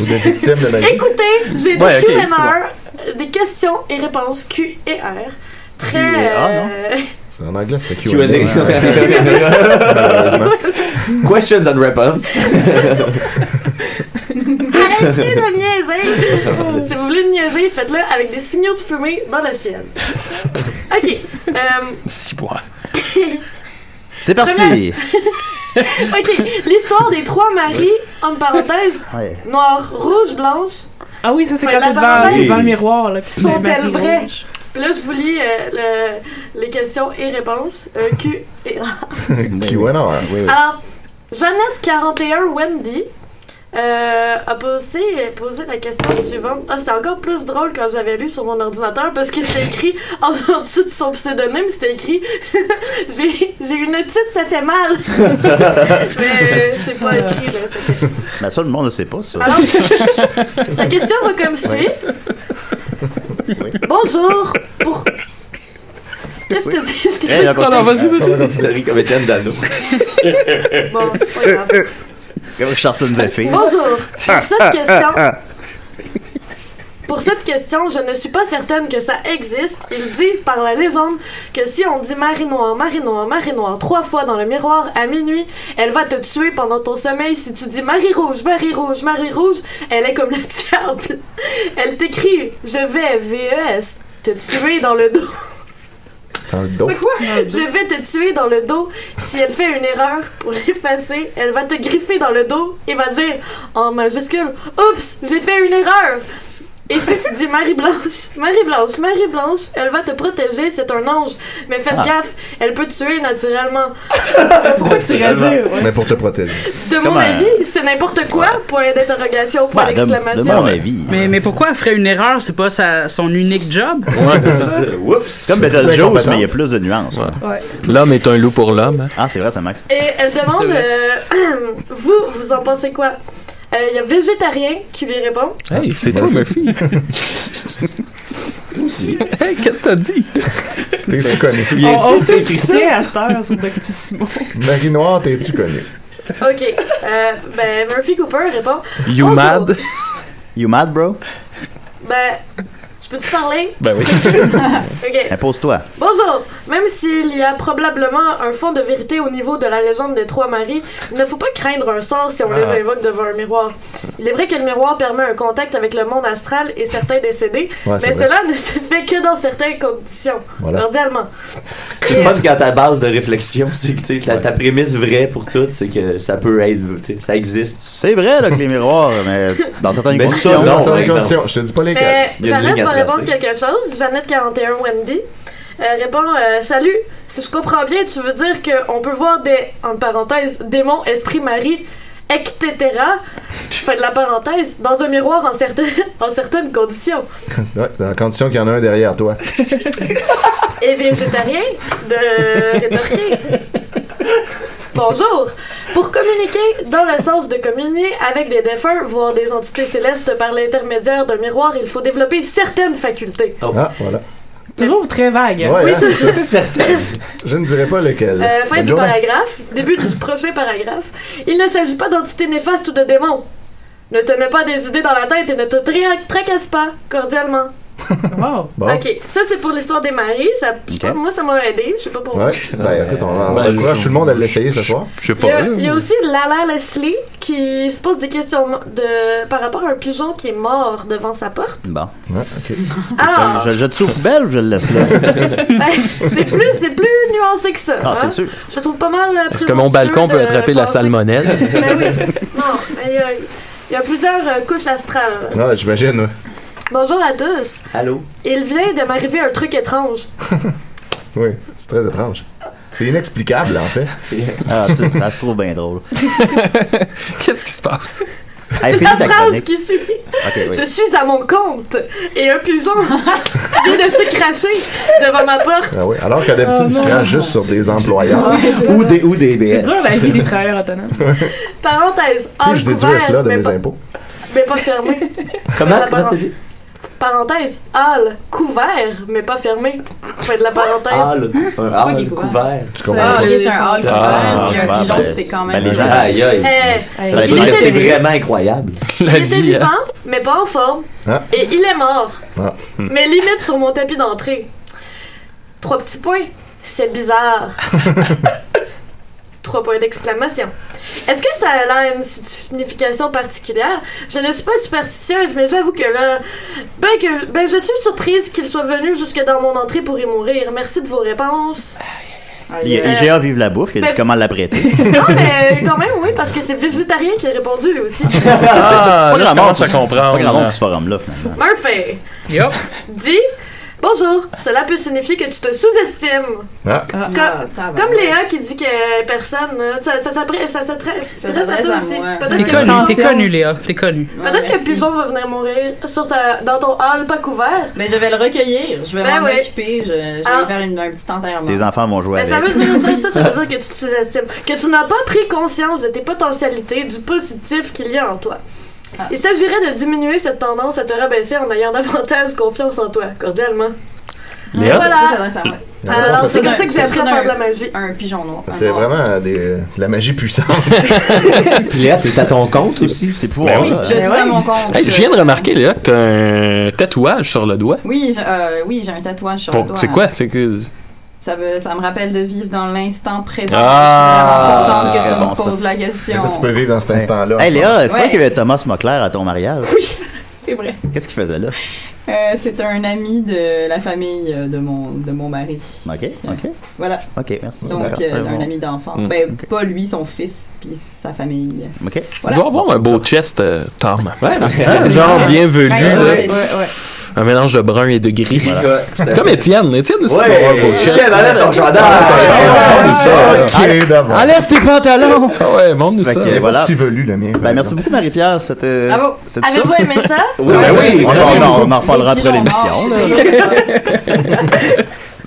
de victimes de magie? Écoutez, j'ai des Q&A, des questions et réponses Q et R. Très... C'est en anglais, c'est Q&A. Questions and responses. Arrêtez de me niaiser! Si vous voulez me niaiser, faites-le avec des signaux de fumée dans le ciel. Ok. C'est parti! Ok, l'histoire des trois maris, entre parenthèses, noir, rouge, blanche. Ah oui, ça c'est quand t'es devant le miroir. Là, sont-elles vraies? Puis là, je vous lis les questions et réponses. Q et A. Q&A, oui. Alors, Jeannette 41 Wendy a posé la question suivante. Ah, c'était encore plus drôle quand j'avais lu sur mon ordinateur parce que c'était écrit en dessous de son pseudonyme, c'était écrit j'ai une otite, ça fait mal. Mais c'est pas écrit là. Ben ça, le monde ne sait pas ça. Alors, sa question va comme suit. Bonjour. Qu'est-ce que tu dis? Non, vas-y. Comme Étienne Dano. Bon, pas grave. Comme Charlton nous a fait. Bonjour. Pour cette question, je ne suis pas certaine que ça existe. Ils disent par la légende que si on dit Marie Noire, Marie Noire, Marie Noire 3 fois dans le miroir à minuit, elle va te tuer pendant ton sommeil. Si tu dis Marie Rouge, Marie Rouge, Marie Rouge, elle est comme le diable. Elle t'écrit « Je vais, V-E-S, te tuer dans le dos ». Dans le dos? Quoi? Je vais te tuer dans le dos. Si elle fait une erreur, pour l'effacer, elle va te griffer dans le dos et va dire en majuscule « Oups, j'ai fait une erreur ». Et si tu dis Marie-Blanche, Marie-Blanche, Marie-Blanche, elle va te protéger, c'est un ange. Mais faites gaffe, elle peut tuer naturellement. Mais pour te protéger. De mon avis, c'est n'importe quoi, point d'interrogation, point d'exclamation. De mon avis. Mais pourquoi elle ferait une erreur? C'est pas son unique job? Ouais, c'est ça. Oups! Comme Betelgeuse, mais il y a plus de nuances. Ouais. L'homme est un loup pour l'homme. Hein? Ah, c'est vrai, ça, Max. Et elle demande, vous en pensez quoi? Il y a Végétarien qui lui répond. Hey, c'est toi, Murphy. Toi aussi. Hey, qu'est-ce que t'as dit? T'es-tu connu? On s'est écrit ça à cette heure sur Doctissimo. Marie Noire, t'es-tu connu? Ok. Ben, Murphy Cooper répond. You mad? You mad, bro? Ben, je peux-tu parler? Ben oui. Ok. Impose-toi. Bonjour. Même s'il y a probablement un fond de vérité au niveau de la légende des trois maris, il ne faut pas craindre un sort si on les invoque devant un miroir. Il est vrai que le miroir permet un contact avec le monde astral et certains décédés, mais cela ne se fait que dans certaines conditions, cordialement. C'est fun quand ta base de réflexion, c'est que ta prémisse vraie pour tout, c'est que ça peut être, ça existe. C'est vrai là, que les miroirs, mais dans certaines conditions. Dans certaines conditions, je te dis pas lesquelles. Jeannette va répondre quelque chose. Jeannette 41 Wendy répond salut, si je comprends bien, tu veux dire qu'on peut voir des, entre parenthèses, démons, esprits, Marie, etc. Fin de la parenthèse, dans un miroir en certaines conditions. Ouais, dans la condition qu'il y en a un derrière toi. Et végétarien de rétorquer. Bonjour. Pour communiquer dans le sens de communier avec des défunts, voire des entités célestes par l'intermédiaire d'un miroir, il faut développer certaines facultés. Ah, voilà. Toujours très vague. Ouais, oui, toujours. Certaines. Je ne dirais pas lequel. Fin du paragraphe. Début du prochain paragraphe. Il ne s'agit pas d'entités néfastes ou de démons. Ne te mets pas des idées dans la tête et ne te tracasse pas, cordialement. Wow. Bon. Ok, ça c'est pour l'histoire des maris. Ça, je sais pas, moi ça m'a aidé. Je sais pas pour Ouais. vous. Ben, écoute, on encourage tout le monde à l'essayer ce soir. Je sais Il y a aussi Lala Leslie qui se pose des questions par rapport à un pigeon qui est mort devant sa porte. Bon. Ouais, ok. Ah. Je le jette-tu aux poubelles ou je le laisse là? Ben, c'est plus nuancé que ça. Ah, hein. c'est sûr. Je le trouve pas mal. Est-ce que mon balcon peut attraper la salmonelle? Ben oui. Non, il y a plusieurs couches astrales. Ouais, j'imagine, ouais. Bonjour à tous. Allô? Il vient de m'arriver un truc étrange. Oui, c'est très étrange. C'est inexplicable, en fait. Ah, ça se trouve bien drôle. Qu'est-ce qui se passe? Hey, finis La ta phrase chronique. qui suit. Ok, oui. Je suis à mon compte et un pigeon vient de se cracher devant ma porte. Ah oui, alors qu'à d'habitude, il se crache juste sur des employeurs. Ou des C'est dur la vie des travailleurs autonomes. Parenthèse. Puis je déduis cela de mes impôts. Mais pas fermé. Comment t'as dit? Parenthèse, hall, couvert, mais pas fermé. Fait de la parenthèse. Hall, un quoi qui est hall couvert? couvert. Je comprends. Ah, ok, c'est un hall couvert, puis un ben, pigeon, ben, c'est quand même. ben, les gens- Aïe, aïe. Eh, Ça veut dire que c'est vraiment incroyable. Il était vivant, mais pas en forme. Ah. Et il est mort. Ah. Mais limite sur mon tapis d'entrée. 3 petits points. C'est bizarre. 3 points d'exclamation. Est-ce que ça a une signification particulière? Je ne suis pas superstitieuse, mais j'avoue que là, je suis surprise qu'il soit venu jusque dans mon entrée pour y mourir. Merci de vos réponses. Il y a IGA Vive la bouffe qui a dit comment l'apprêter. Non, mais quand même, oui, parce que c'est végétarien qui a répondu, lui aussi. Ah, Pas là, grand je monde commence à sur- comprendre. Pas grand monde sur ce forum-là, finalement. Murphy Yup. dit bonjour, cela peut signifier que tu te sous-estimes. Ah. Comme Léa qui dit que personne, ça s'adresse à toi aussi. Peut-être T'es connu, Léa. T'es connu. Peut-être que le pigeon va venir mourir dans ton hall pas couvert. Mais je vais le recueillir, je vais Ben m'en oui. occuper, je vais faire un petit enterrement. Tes enfants vont jouer Mais avec. ça veut dire ça veut dire que tu te sous-estimes, que tu n'as pas pris conscience de tes potentialités, du positif qu'il y a en toi. Il s'agirait de diminuer cette tendance à te rabaisser en ayant davantage confiance en toi, cordialement. Léa? Voilà. Alors, c'est comme ça que j'ai appris à faire de la magie. Un pigeon noir. C'est vraiment de la magie puissante. Puis Léa, t'es à ton compte aussi. C'est pouvoir. Oui, je suis à mon compte. Hey, je viens de remarquer, Léa, que t'as un tatouage sur le doigt. Oui, j'ai un tatouage sur le doigt. C'est quoi? C'est que... Ça me rappelle de vivre dans l'instant présent. Ah, je suis vraiment contente que tu bon, me poses la question. Tu peux vivre dans cet instant-là. Hey Léa, c'est vrai Ouais. qu'il y avait Thomas Moclair à ton mariage? Oui, c'est vrai. Qu'est-ce qu'il faisait là? C'est un ami de la famille de mon mari. Ok. Voilà. Ok, merci. Donc, D'accord, très un bon. ami d'enfant. Mm. Ben, pas lui, son fils, puis sa famille. Ok. Voilà. Il doit avoir un beau chest, Tom. Ouais, Genre bien velu, là. Ouais. Un mélange de brun et de gris. Voilà. Comme Étienne. Étienne aussi Ouais, doit avoir un beau chest. Étienne, enlève ton chandail. Ok, d'abord. Enlève tes pantalons! Ah ouais, montre-nous Fait ça. que, Il est voilà. pas si velu, le mien. Ben, merci beaucoup, Marie-Pierre. C'était Bravo. c'est ça? Avez-vous aimé ça? Oui, oui. On en reparlera après Pigeon l'émission. noir. là.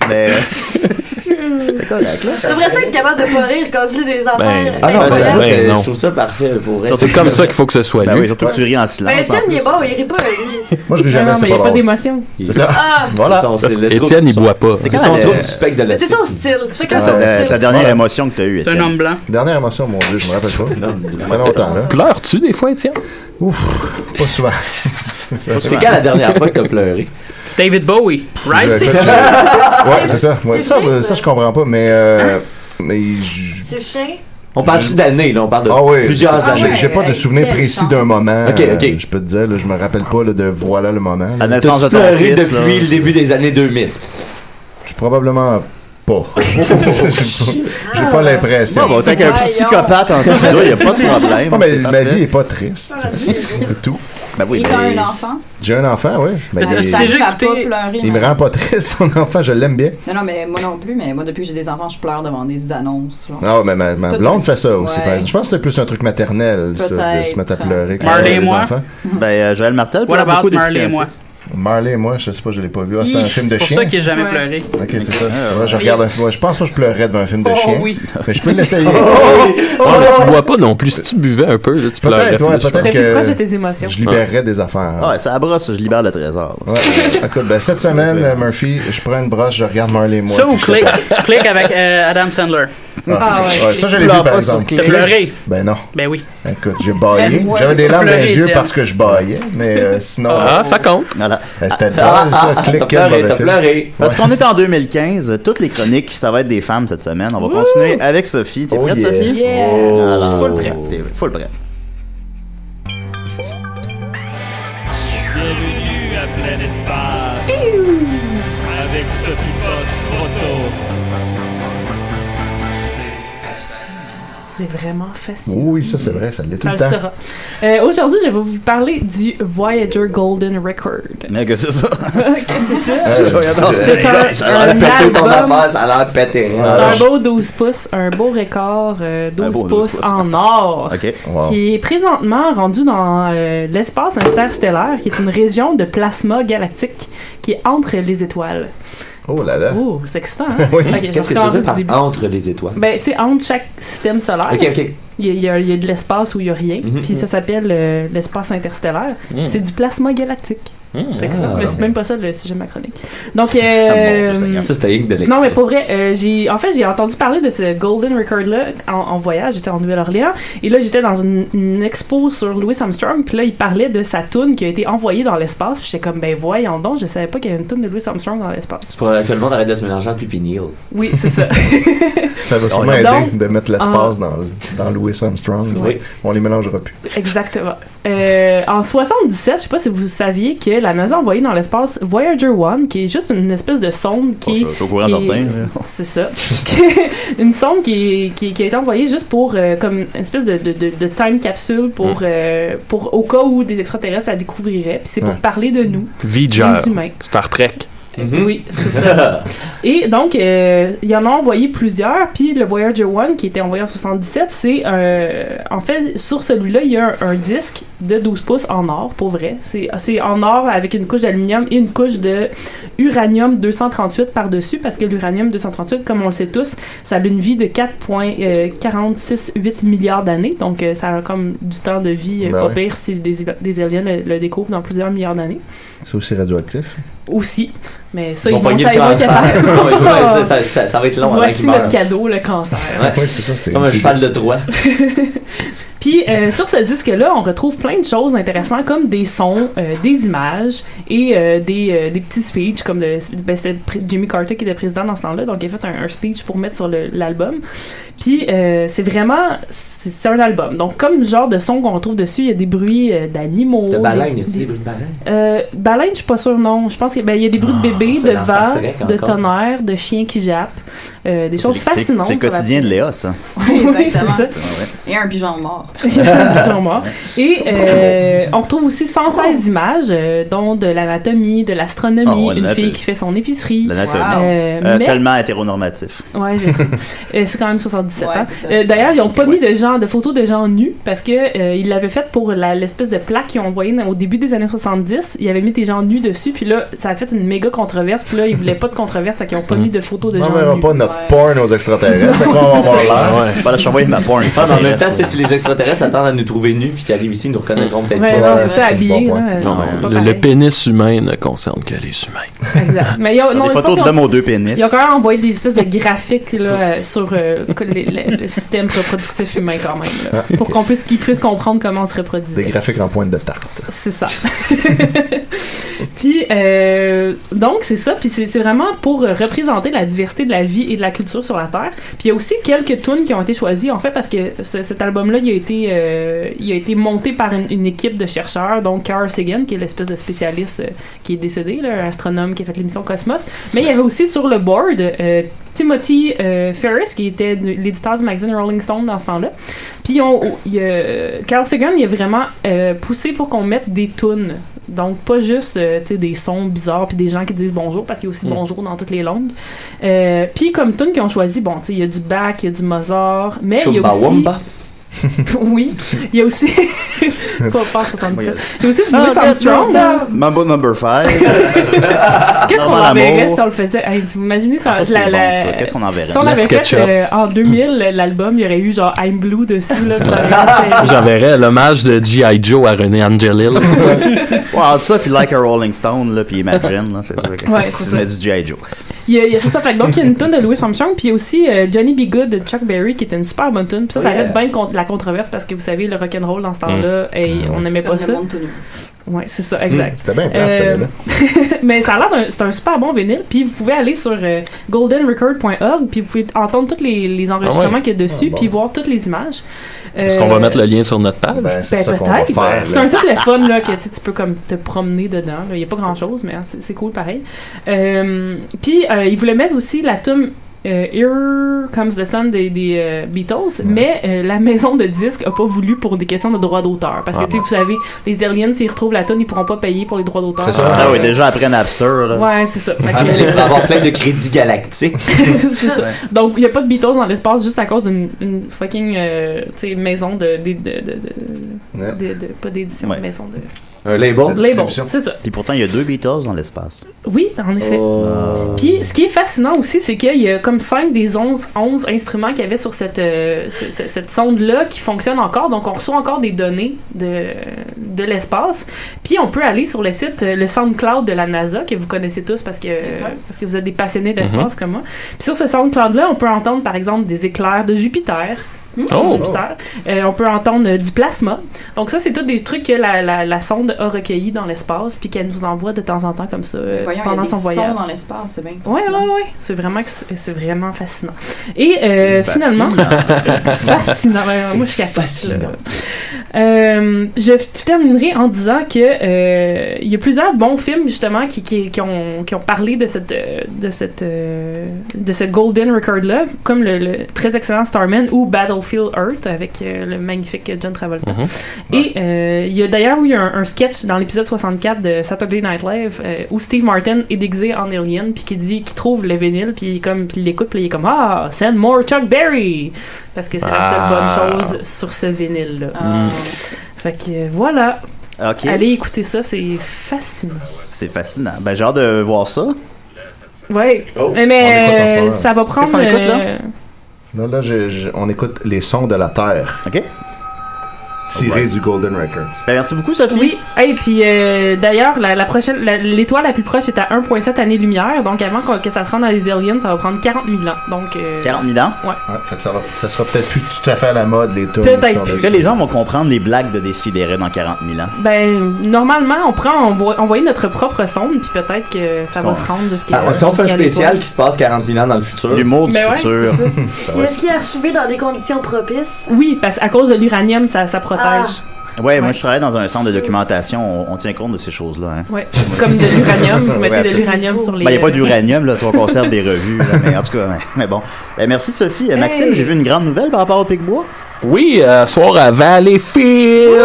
Mais c'était correct, là. J'aimerais ça être capable de pas rire quand je lis des affaires. Ah non, Ben, ben, moi, ben, non. je trouve ça parfait pour rester. C'est comme ça qu'il faut que ce soit Ben lu. oui, surtout que tu ris en silence. Mais en Étienne, il plus. est bon, il rit pas, lui. Moi, je ris jamais, Non, c'est mais il n'y pas a pas drôle. d'émotion. C'est ça. Ah! Voilà. C'est le Étienne, trouble- il boit pas. C'est C'est quand son la- trouble du spectre de la C'est son style. Chacun C'est son ta style. dernière émotion que tu as eue, C'est un Étienne. homme blanc. Dernière émotion, mon Dieu, je me rappelle pas. Ça fait longtemps, là. Pleures-tu des fois, Étienne? Ouf, pas souvent. C'est quand la dernière fois que t'as pleuré? David Bowie, right? Ouais, c'est ça. Ouais, c'est vrai, ça, ça. je comprends pas, mais. C'est chien. On parle-tu d'années, là? On parle de Ah oui, plusieurs j'ai- années. j'ai pas de souvenir quelle précis chance. d'un moment. Ok, ok. Je peux te dire, là, je me rappelle pas là, de voilà le moment. là. La naissance de T'as-tu ton pleuré fils, depuis là. le début des années 2000? Je suis probablement pas. J'ai pas l'impression. Bon, autant qu'un Voyons. psychopathe en studio, il n'y a pas de problème. Non, mais c'est ma parfait. vie est pas triste. C'est tout. Ben oui, Et ben, quand un enfant, J'ai un enfant, oui. Mais T'as- il, t'as- t'arrives à pas écouté- pleurer. il me mais- rend pas triste, mon enfant. Je l'aime bien. Non, mais moi non plus, mais moi, depuis que j'ai des enfants, je pleure devant des annonces. Genre. Ah, mais ma Tout- blonde fait ça aussi. Ouais. par exemple. Je pense que c'était plus un truc maternel, ça, de Peut-être. se mettre à pleurer quand Marley on a et des moi. enfants. ben, Joël Martel What pleure about beaucoup depuis Marley qu'il a et un moi? fils. Marley et moi, je sais pas, je l'ai pas vu. Ah, c'est un film de C'est pour chien. ça qu'il n'a jamais Ouais. pleuré. Ok, c'est ça. Ouais, je regarde un film. Ouais, je pense pas que je pleurerais devant un film de Oh chien. oui. Mais je peux l'essayer. Ah, mais tu bois pas non plus. Si tu buvais un peu, là, tu pleurais Peut-être, ouais, plus. peut-être Très proche de que tes émotions. je libérerais des affaires. Ah ouais, ça brosse, je libère le trésor. Ouais. Écoute, ben, cette semaine, Murphy, je prends une brosse, je regarde Marley et moi. Ça ou puis je te click avec Adam Sandler? Ouais, ça, je l'ai vu, par exemple. T'as pleuré? Ben non. Ben oui. Écoute, j'ai baillé. J'avais des larmes dans les yeux parce que je baillais, mais sinon... Ah, ça compte. Voilà. C'était drôle, ça. Clique, quel mauvais film. Parce qu'on est en 2015, toutes les chroniques, ça va être des femmes cette semaine. On va continuer avec Sophie. T'es prête, Sophie? Yeah. Alors, Full prêt. T'es full prêt. Bienvenue à plein espace avec Sophie Post-Proto. C'est vraiment facile. Oui, ça c'est vrai, ça l'est tout le temps. sera. Aujourd'hui, je vais vous parler du Voyager Golden Record. Mais que c'est ça? Qu'est-ce que c'est ça? Ça a l'air pété ton affaire, ça a l'air pété. C'est un beau 12 pouces, un beau record 12 pouces en or, qui est présentement rendu dans l'espace interstellaire, qui est une région de plasma galactique qui est entre les étoiles. Oh là là. Oh, c'est excitant, hein? Oui. Okay, Qu'est-ce que tu veux dire par entre les étoiles? Ben, tu sais, entre chaque système solaire, il y a de l'espace où il n'y a rien, puis ça s'appelle l'espace interstellaire. C'est du plasma galactique. C'est excitant, mais c'est même pas ça le sujet de ma chronique. Donc, ça, c'était de l'extrait. non, mais pour vrai, j'ai entendu parler de ce Golden Record-là en voyage. J'étais en Nouvelle-Orléans, et là, j'étais dans une expo sur Louis Armstrong, puis là, il parlait de sa toune qui a été envoyée dans l'espace, puis j'étais comme, ben voyons donc, je savais pas qu'il y avait une toune de Louis Armstrong dans l'espace. C'est pour que le monde arrête de se mélanger en Pipi Neal. Oui, c'est ça. Ça va sûrement aider de mettre l'espace dans Louis Armstrong. Oui. On les mélangera plus. Exactement. En 77, je sais pas si vous saviez que la NASA a envoyé dans l'espace Voyager 1, qui est juste une espèce de sonde qui... Je suis au courant certain. C'est ça. Une sonde qui a été envoyée juste pour comme une espèce de time capsule pour au cas où des extraterrestres la découvriraient. Puis c'est pour parler de nous, Voyager, les humains. Star Trek. Oui, c'est ça. Et donc, il en a envoyé plusieurs, puis le Voyager 1, qui était envoyé en 77, c'est en fait, sur celui-là, il y a un disque de 12 pouces en or, pour vrai. C'est en or avec une couche d'aluminium et une couche de uranium 238 par-dessus, parce que l'uranium 238, comme on le sait tous, ça a une vie de 4,468 milliards d'années, donc ça a comme du temps de vie pas pire si des aliens le découvrent dans plusieurs milliards d'années. C'est aussi radioactif? Aussi. Mais ça, ils vont ça va être long. Voici notre cadeau, le cancer. Oui, c'est ça. C'est comme un cheval de Troie. Puis sur ce disque-là, on retrouve plein de choses intéressantes comme des sons, des images et des petits speeches comme c'était Jimmy Carter qui était président dans ce temps-là, donc il a fait un speech pour mettre sur l'album. Puis c'est vraiment c'est un album. Donc comme genre de son qu'on retrouve dessus, il y a des bruits d'animaux. De baleines, y a-t-il des bruits de baleines? Baleines, je suis pas sûre, non. Je pense qu'il y a des bruits de bébés, de vent, de tonnerre, de chiens qui jappent. Des choses fascinantes. C'est le quotidien de Léa, ça. Oui, c'est ça. Et un pigeon mort. Et on retrouve aussi 116 images, dont de l'anatomie, de l'astronomie, une fille qui fait son épicerie. L'anatomie. Tellement hétéronormatif. Ouais, je sais. C'est quand même 77 ans. D'ailleurs, ils n'ont pas mis de photos de gens nus parce que ils l'avaient fait pour l'espèce de plaque qu'ils ont envoyée au début des années 70. Ils avaient mis des gens nus dessus, puis là, ça a fait une méga controverse. Puis là, ils voulaient pas de controverse, fait qu'ils n'ont pas mis de photos de gens nus. On verra pas notre porn aux extraterrestres. C'est quoi, on va avoir l'air? Voilà, je t'envoie ma porn. En même temps, si les extraterrestres attendent à nous trouver nus puis qu'ils arrivent ici, ils nous reconnaîtront peut-être pas. Non, c'est ça, habillé. Le pénis humain ne concerne que les humains. Exact. Mais des photos de l'homme aux deux pénis. Ils ont quand même envoyé des espèces de graphiques là, sur le système reproductif humain quand même. Là, pour qu'ils puissent comprendre comment on se reproduit. Des graphiques en pointe de tarte. C'est ça. Puis, donc, c'est ça. Puis, c'est vraiment pour représenter la diversité de la vie et de la culture sur la Terre. Puis, il y a aussi quelques tunes qui ont été choisies, en fait, parce que cet album-là, il a été monté par une équipe de chercheurs, donc Carl Sagan, qui est l'espèce de spécialiste qui est décédé, là, un astronome qui a fait l'émission Cosmos. Mais il y avait aussi sur le board Timothy Ferris, qui était l'éditeur du magazine Rolling Stone dans ce temps-là. Puis Carl Sagan, il a vraiment poussé pour qu'on mette des tunes. Donc, pas juste des sons bizarres puis des gens qui disent bonjour, parce qu'il y a aussi bonjour dans toutes les langues. Puis comme tunes qu'ils ont choisi, bon, il y a du Bach, il y a du Mozart, mais il y a aussi... Oui, il y a aussi... pas 77. Il y a aussi du Louis Armstrong. Mambo number 5. Qu'est-ce qu'on enverrait si on le faisait? Hey, vous imaginez ça? Qu'est-ce qu'on enverrait? Si on avait fait en 2000 l'album, il y aurait eu genre I'm Blue dessus. J'enverrais l'hommage de G.I. Joe à René Angelil. Ça, puis Like a Rolling Stone, là, puis Imagine, là, c'est sûr que tu mets du G.I. Joe. C'est ça. Fait que donc, il y a une tune de Louis Armstrong, puis il y a aussi Johnny B. Good de Chuck Berry, qui était une super bonne tune. Puis ça arrête bien la controverse parce que vous savez, le rock'n'roll dans ce temps-là, on n'aimait pas ça. Ouais, c'est ça, exact. C'était bien plat, cette là. Mais ça a l'air c'est un super bon vinyle. Puis vous pouvez aller sur goldenrecord.org, puis vous pouvez entendre tous les enregistrements qu'il y a dessus, puis voir toutes les images. Est-ce qu'on va mettre le lien sur notre page? C'est ça qu'on va faire. C'est un site fun là, que tu peux comme te promener dedans. Il n'y a pas grand-chose, mais c'est cool pareil. Puis il voulait mettre aussi la tune Here Comes the Sun des Beatles, mais la maison de disques a pas voulu pour des questions de droits d'auteur. Parce que, vous savez, les aliens, s'ils retrouvent la tune, ils pourront pas payer pour les droits d'auteur. C'est ça. Ah oui, déjà après Napster. Là. Ouais, c'est ça. Mais il va avoir plein de crédits galactiques. C'est ça. Donc, il n'y a pas de Beatles dans l'espace juste à cause d'une fucking maison pas d'édition, maison de... Un label, c'est ça. Puis pourtant, il y a 2 Beatles dans l'espace. Oui, en effet. Puis, ce qui est fascinant aussi, c'est qu'il y a comme 5 des 11 instruments qu'il y avait sur cette sonde-là qui fonctionnent encore. Donc, on reçoit encore des données de l'espace. Puis, on peut aller sur le site, le SoundCloud de la NASA, que vous connaissez tous parce que vous êtes des passionnés d'espace comme moi. Puis, sur ce SoundCloud-là, on peut entendre, par exemple, des éclairs de Jupiter. On peut entendre du plasma. Donc ça, c'est tous des trucs que la sonde a recueillis dans l'espace puis qu'elle nous envoie de temps en temps comme ça pendant son voyage. Dans l'espace, c'est bien fascinant. Ouais. C'est vraiment fascinant. Et finalement... fascinant. Moi, je suis fascinant. Je terminerai en disant que il y a plusieurs bons films justement qui ont parlé de ce Golden Record-là, comme le très excellent Starman ou Battlefield Earth avec le magnifique John Travolta. Et il y a d'ailleurs eu un sketch dans l'épisode 64 de Saturday Night Live où Steve Martin est déguisé en alien puis qui trouve le vinyle puis il l'écoute puis il est comme send more Chuck Berry parce que c'est la seule bonne chose sur ce vinyle là. Fait que voilà. Okay. Allez écouter ça, c'est fascinant. C'est fascinant. Ben j'ai hâte de voir ça. Ouais. Mais ça va prendre. Qu'est-ce qu'on écoute là? Là, on écoute Les Sons de la Terre. OK. Tiré du Golden Records. Ben, merci beaucoup, Sophie. Oui. Et puis, d'ailleurs, l'étoile la plus proche est à 1,7 années-lumière. Donc, avant que ça se rende dans les aliens, ça va prendre 40 000 ans. Donc, 40 000 ans? Ouais. Fait que ça sera peut-être plus tout à fait à la mode, les tunes. Peut-être. Est-ce que les gens vont comprendre les blagues de Décideret dans 40 000 ans? Ben, normalement, on va envoyer notre propre sonde, puis peut-être que ça va se rendre de ce qu'il y a. Si on fait un spécial qui se passe 40 000 ans dans le futur. L'humour du futur. Est-ce qu'il est archivé dans des conditions propices? Oui, parce qu'à cause de l'uranium, ça protège. Ouais, moi je travaille dans un centre de documentation, on tient compte de ces choses-là. Hein. Ouais, comme de l'uranium, vous mettez de l'uranium sur les... Ben, il n'y a pas d'uranium, là, si on conserve des revues, là, mais en tout cas, mais bon. Ben, merci Sophie. Maxime, j'ai vu une grande nouvelle par rapport au Picbois. Oui, soir à Valleyfield.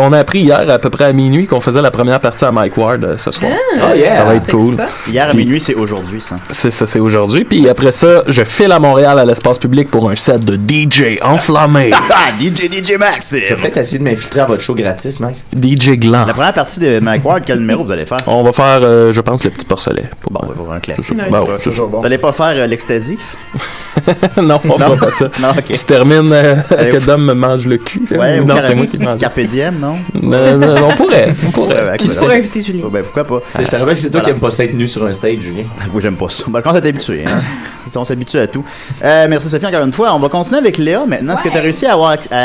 On a appris hier à peu près à minuit qu'on faisait la première partie à Mike Ward ce soir. Ça va être cool. Hier à minuit, c'est aujourd'hui, ça. C'est ça, c'est aujourd'hui. Puis après ça, je file à Montréal à l'espace public pour un set de DJ enflammé. DJ Max. Je vais peut-être essayer de m'infiltrer à votre show gratis, Max. DJ Gland. La première partie de Mike Ward, quel numéro vous allez faire? On va faire, je pense, le petit porcelet. Bon, pour un classique. Toujours bon. Vous n'allez pas faire l'ecstasy? Non, on va pas ça. Non, ok. Qui se termine que Dom me mange le cul. Ouais, non, c'est moi qui mange. Carpe diem, non? On pourrait. Qui pourrait inviter Julien? Ben, pourquoi pas? Je te rappelle que c'est toi qui aime pas ça être nu sur un stage, Julien. Moi, j'aime pas ça. Ben, quand t'es habitué, hein? On s'habitue à tout. Merci Sophie encore une fois. On va continuer avec Léa maintenant. Est-ce que tu as réussi à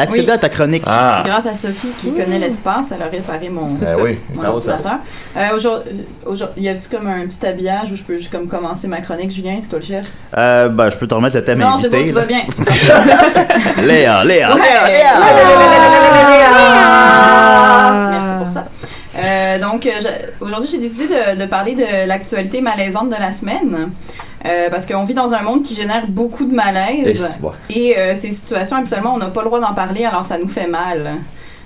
accéder à ta chronique? Grâce à Sophie qui connaît l'espace, elle a réparé mon ordinateur. Y a-tu comme un petit habillage où je peux comme commencer ma chronique, Julien? C'est toi le chef? Ben, je peux te remettre le thème non, invité. Non, c'est bon, tu vas bien. Léa! Merci pour ça. Donc, aujourd'hui, j'ai décidé de parler de l'actualité malaisante de la semaine. Parce qu'on vit dans un monde qui génère beaucoup de malaise. Et ces situations, habituellement, on n'a pas le droit d'en parler, alors ça nous fait mal.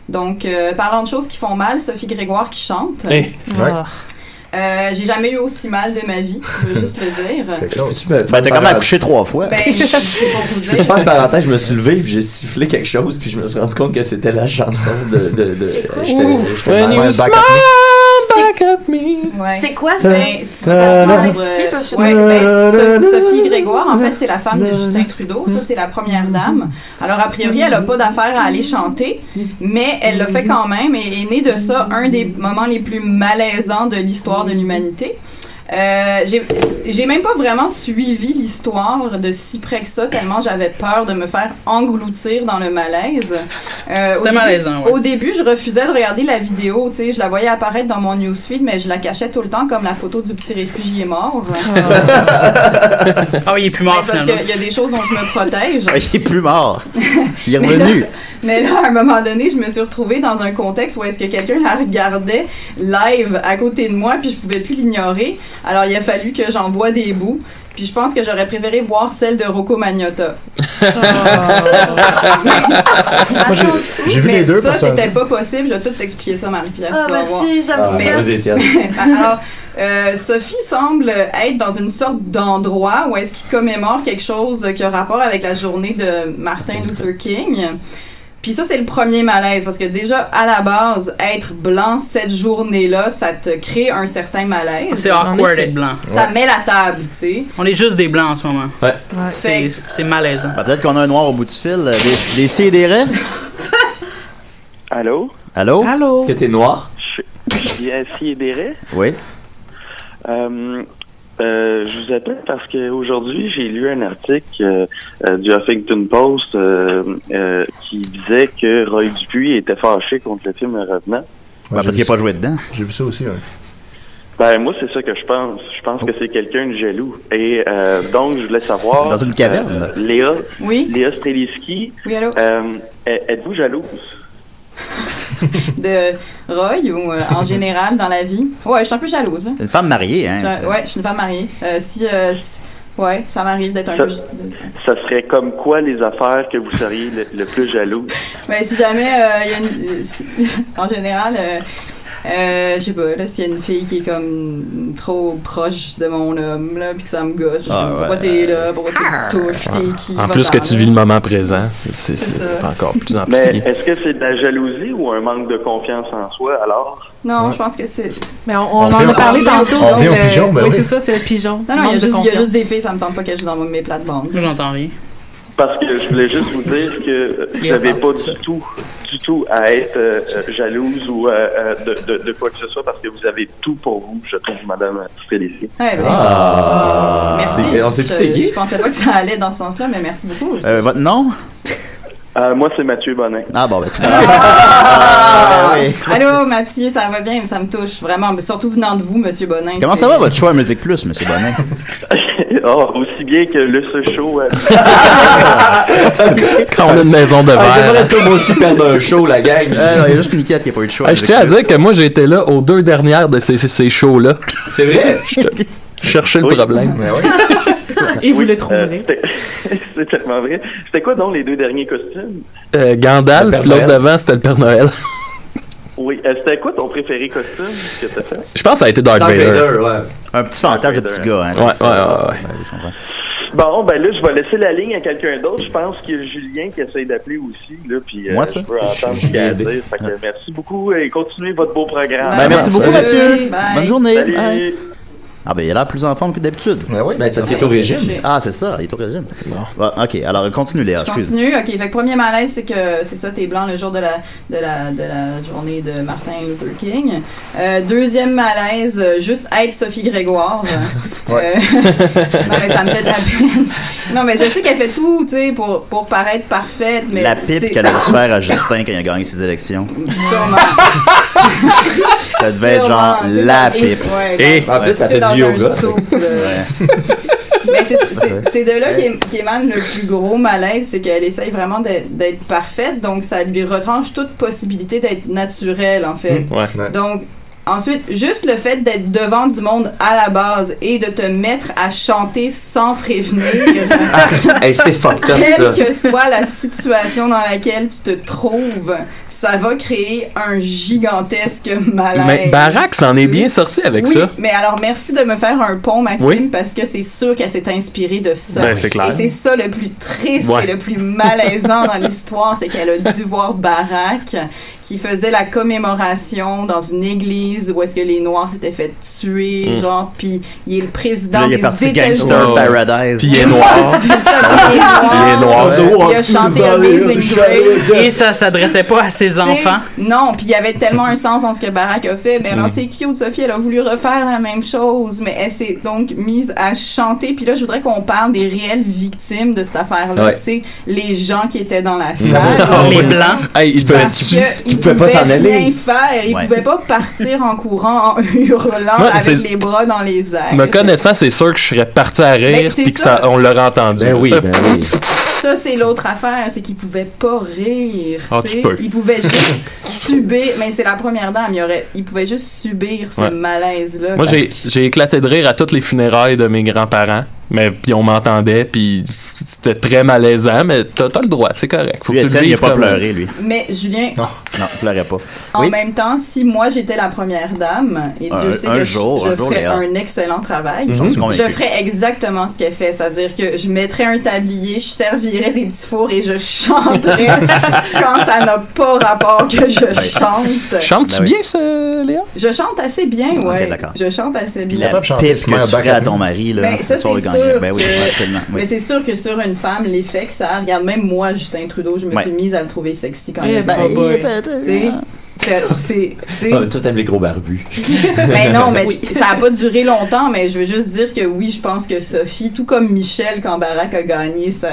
Donc, parlant de choses qui font mal, Sophie Grégoire qui chante. J'ai jamais eu aussi mal de ma vie, je veux juste le dire. Ben, t'as quand même accouché 3 fois. Ben, je peux te faire une parenthèse, je me suis levé puis j'ai sifflé quelque chose puis je me suis rendu compte que c'était la chanson de Back at me. C'est quoi ça? Sophie Grégoire, en fait, c'est la femme de Justin Trudeau. Ça, c'est la première dame. Alors, a priori, elle n'a pas d'affaire à aller chanter, mais elle le fait quand même et est née de ça un des moments les plus malaisants de l'histoire de l'humanité. J'ai même pas vraiment suivi l'histoire de si près que ça, tellement j'avais peur de me faire engloutir dans le malaise. C'était malaisant, ouais. Au début, je refusais de regarder la vidéo, tu sais, je la voyais apparaître dans mon newsfeed, mais je la cachais tout le temps comme la photo du petit réfugié mort. Ah oui, il est plus mort, parce qu'il y a des choses dont je me protège. Il est plus mort. Il est revenu. Mais là, à un moment donné, je me suis retrouvée dans un contexte où est-ce que quelqu'un la regardait live à côté de moi, puis je pouvais plus l'ignorer. Alors, il a fallu que j'envoie des bouts. Puis je pense que j'aurais préféré voir celle de Rocco Magnotta. J'ai vu les deux. Ça, c'était pas possible. Je vais tout t'expliquer ça, Marie-Pierre. Ah, tu vas merci, voir. ça me fait. Vas-y, Étienne. Alors, Sophie semble être dans une sorte d'endroit où est-ce qu'il commémore quelque chose qui a rapport avec la journée de Martin Luther King. Puis ça, c'est le premier malaise, parce que déjà, à la base, être blanc cette journée-là, ça te crée un certain malaise. C'est awkward d'être blanc. Ça met la table, tu sais. On est juste des blancs en ce moment. Ouais. C'est malaisant. Peut-être qu'on a un noir au bout du fil. Des si et des raies. Allô? Allô? Est-ce que t'es noir? Bien, si et des raies? Oui. Je vous appelle parce qu'aujourd'hui, j'ai lu un article du Huffington Post qui disait que Roy Dupuis était fâché contre le film Revenant. Ouais, parce qu'il n'a pas joué dedans. J'ai vu ça aussi, oui. Ben, moi, c'est ça que je pense. Je pense que c'est quelqu'un de jaloux. Et donc, je voulais savoir... Dans une caverne. Léa. Oui? Léa Streliski. Oui, allô? Êtes-vous jalouse? De Roy ou en général dans la vie? Ouais, je suis un peu jalouse. Là. C'est une femme mariée, hein? Ouais, je suis une femme mariée. Ouais, ça m'arrive d'être un peu... Ça serait comme quoi les affaires que vous seriez le plus jalouse? Ben, si jamais il y a une... en général... je sais pas, là, s'il y a une fille qui est comme trop proche de mon homme, là, pis que ça me gosse, pourquoi t'es là, pourquoi tu me touches, t'es qui? En plus que tu vis le moment présent, c'est encore plus amplifié. Mais est-ce que c'est de la jalousie ou un manque de confiance en soi, alors? Non, je pense que c'est... Mais on en a parlé tantôt. On revient au pigeon, ben oui, oui. c'est ça, c'est le pigeon. Non, il y a juste des filles, ça me tente pas qu'elles jouent dans mes plates-bandes. J'entends rien. Parce que je voulais juste vous dire que vous n'avez pas du tout à être jalouse ou de quoi que ce soit, parce que vous avez tout pour vous, je trouve, Madame Streliski. Merci. On sait qui c'est qui? Je pensais pas que ça allait dans ce sens-là, mais merci beaucoup. Votre nom? Moi, c'est Mathieu Bonin. Ah, bon, ben, oui. Allô, Mathieu, ça va bien, ça me touche, vraiment, mais surtout venant de vous, Monsieur Bonin. Comment ça va, votre choix à Musique Plus, Monsieur Bonin? Aussi bien que le show. Quand on a une maison de verre. J'aimerais ça, moi aussi, perdre un show, la gang. Il y a juste Niquette qui n'a pas eu de choix. Je tiens à dire que moi, j'ai été là aux 2 dernières de ces shows-là. C'est vrai? Je cherchais le problème. Et vous le trouverez. C'est tellement vrai. C'était quoi donc les 2 derniers costumes? Gandalf, puis l'autre devant, c'était le Père Noël. Oui. C'était quoi ton préféré costume que t'as fait? Je pense que ça a été Darth Vader. Ouais. Un petit fantasme de petit gars, hein. Ouais. Bon, ben là, je vais laisser la ligne à quelqu'un d'autre. Je pense qu'il y a Julien qui essaye d'appeler aussi, là, puis moi, ça? je veux entendre ce qu'il y a à dire. Fait que merci beaucoup et continuez votre beau programme. Merci beaucoup, Mathieu. Bye. Bonne journée. Salut. Bye. Ah ben il a l'air plus en forme que d'habitude. Oui. Ben, c'est parce qu'il est au régime. Ah c'est ça, il est au régime. Bon, ok, alors continue Léa. Je continue. Ok, fait que premier malaise, c'est que c'est ça, t'es blanc le jour de la journée de Martin Luther King. Deuxième malaise, juste être Sophie Grégoire. Non mais ça me fait de la peine. Non mais je sais qu'elle fait tout, tu sais, pour paraître parfaite, mais la pipe qu'elle a dû faire à Justin quand il a gagné ses élections. Sûrement. Ça devait être genre la pipe. Et en plus, ça fait du yoga. Mais c'est de là qu'émane le plus gros malaise, c'est qu'elle essaye vraiment d'être parfaite, donc ça lui retranche toute possibilité d'être naturelle, en fait. Donc, ensuite, juste le fait d'être devant du monde à la base et de te mettre à chanter sans prévenir, c'est fucked up, quelle que soit la situation dans laquelle tu te trouves, ça va créer un gigantesque malaise. Mais Barack s'en est bien sorti avec ça. Oui, mais alors merci de me faire un pont, Maxime, parce que c'est sûr qu'elle s'est inspirée de ça. Ben, c'est clair. Et c'est ça le plus triste et le plus malaisant dans l'histoire, c'est qu'elle a dû voir Barack qui faisait la commémoration dans une église où est-ce que les Noirs s'étaient fait tuer, genre, puis il est le président des États-Unis. Gangster Paradise. Puis il est noir. C'est ça, il est noir. Il est noir. Il a chanté Amazing Grace. Et ça s'adressait pas à ces des enfants. Non, puis il y avait tellement un sens dans ce que Barack a fait. Mais alors, c'est cute, Sophie, elle a voulu refaire la même chose, mais elle s'est donc mise à chanter. Puis là, je voudrais qu'on parle des réelles victimes de cette affaire-là. Ouais. C'est les gens qui étaient dans la salle. Les Blancs. Hey, ils Ils pouvaient pas s'en aller. rien faire. Ils pouvaient pas partir en courant, en hurlant, Moi, avec c'est- les bras dans les airs. Me connaissant, c'est sûr que je serais parti à Ben, rire c'est puis que ça. on l'aurait entendu. Ben oui. Ça, c'est l'autre affaire, c'est qu'ils pouvaient pas rire. Ah, t'sais. tu peux. Ils pouvaient juste subir. Mais c'est la première dame, ils pouvaient juste subir ce Ouais. malaise-là. Moi, j'ai éclaté de rire à toutes les funérailles de mes grands-parents. Mais puis on m'entendait, puis c'était très malaisant, mais t'as le droit, c'est correct. Faut Lui, que tu le Étienne, il a vives pas comme- pleuré, lui. Mais Julien, Non, il pleurait pas. en Oui. même temps, si moi j'étais la première dame, et Dieu sait que je ferais Léa. un excellent travail, J'en suis je convaincu. ferais exactement ce qu'elle fait. C'est-à-dire que je mettrais un tablier, je servirais des petits fours et je chanterais quand ça n'a pas rapport que je chante. Chantes-tu Ben oui. bien, ça, Léa? Je chante assez bien, ouais. d'accord. Je chante assez Puis bien. la pipe que tu ferais à ton mari, là, Ben, ça, ce soir, c'est le gagnant. sûr Ben oui, que- absolument. Oui. Mais c'est sûr que sur une femme, l'effet que ça a, regarde, même moi, Justin Trudeau, je me Ouais. suis mise à le trouver sexy quand Eh même. ben, C'est. Ah, toi, t'aimes les gros barbus. Mais non, mais ça a pas duré longtemps, mais je veux juste dire que oui, je pense que Sophie, tout comme Michel, quand Barack a gagné, ça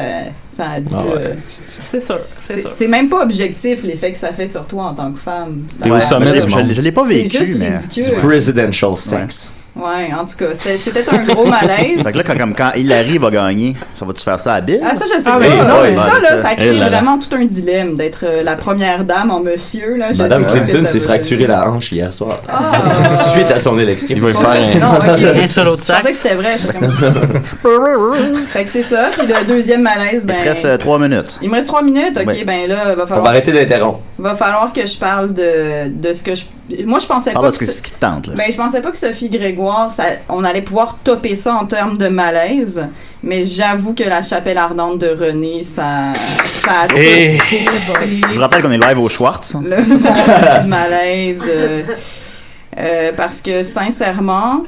a dû. Ah ouais. C'est sûr, c'est sûr. C'est même pas objectif l'effet que ça fait sur toi en tant que femme. T'es au sommet mais du monde. je l'ai pas C'est vécu, juste mais... ridicule. Du presidential sex. Ouais, en tout cas, c'était un gros malaise. Fait que là, quand Hillary va gagner, ça va-tu faire ça à Bill? Ah, ça, je sais Ah, pas. oui, Non, oui. ça, là, ça crée Eh là là. vraiment tout un dilemme d'être la première dame en monsieur, là. Je Madame sais pas ce que Clinton ça s'est veut fracturé dire. la hanche hier soir. Ah. Suite à son élection. Il va y faire un... Non, ok. Un sur l'autre Je pensais que sac. c'était vrai. j'étais comme- Fait que c'est ça. Puis le deuxième malaise, Il ben. te reste 3 minutes. Il me reste 3 minutes. Ok, Ouais. ben là, On va arrêter d'interrompre. va falloir que je parle de ce que je. Moi, je pensais Parle pas de ce que. ce qui te tente, là. Ben, je pensais pas que Sophie Grégoire, on allait pouvoir topper ça en termes de malaise, mais j'avoue que la chapelle ardente de René, ça a Eh. Je vous rappelle qu'on est live au Schwartz. le monde du malaise, parce que sincèrement,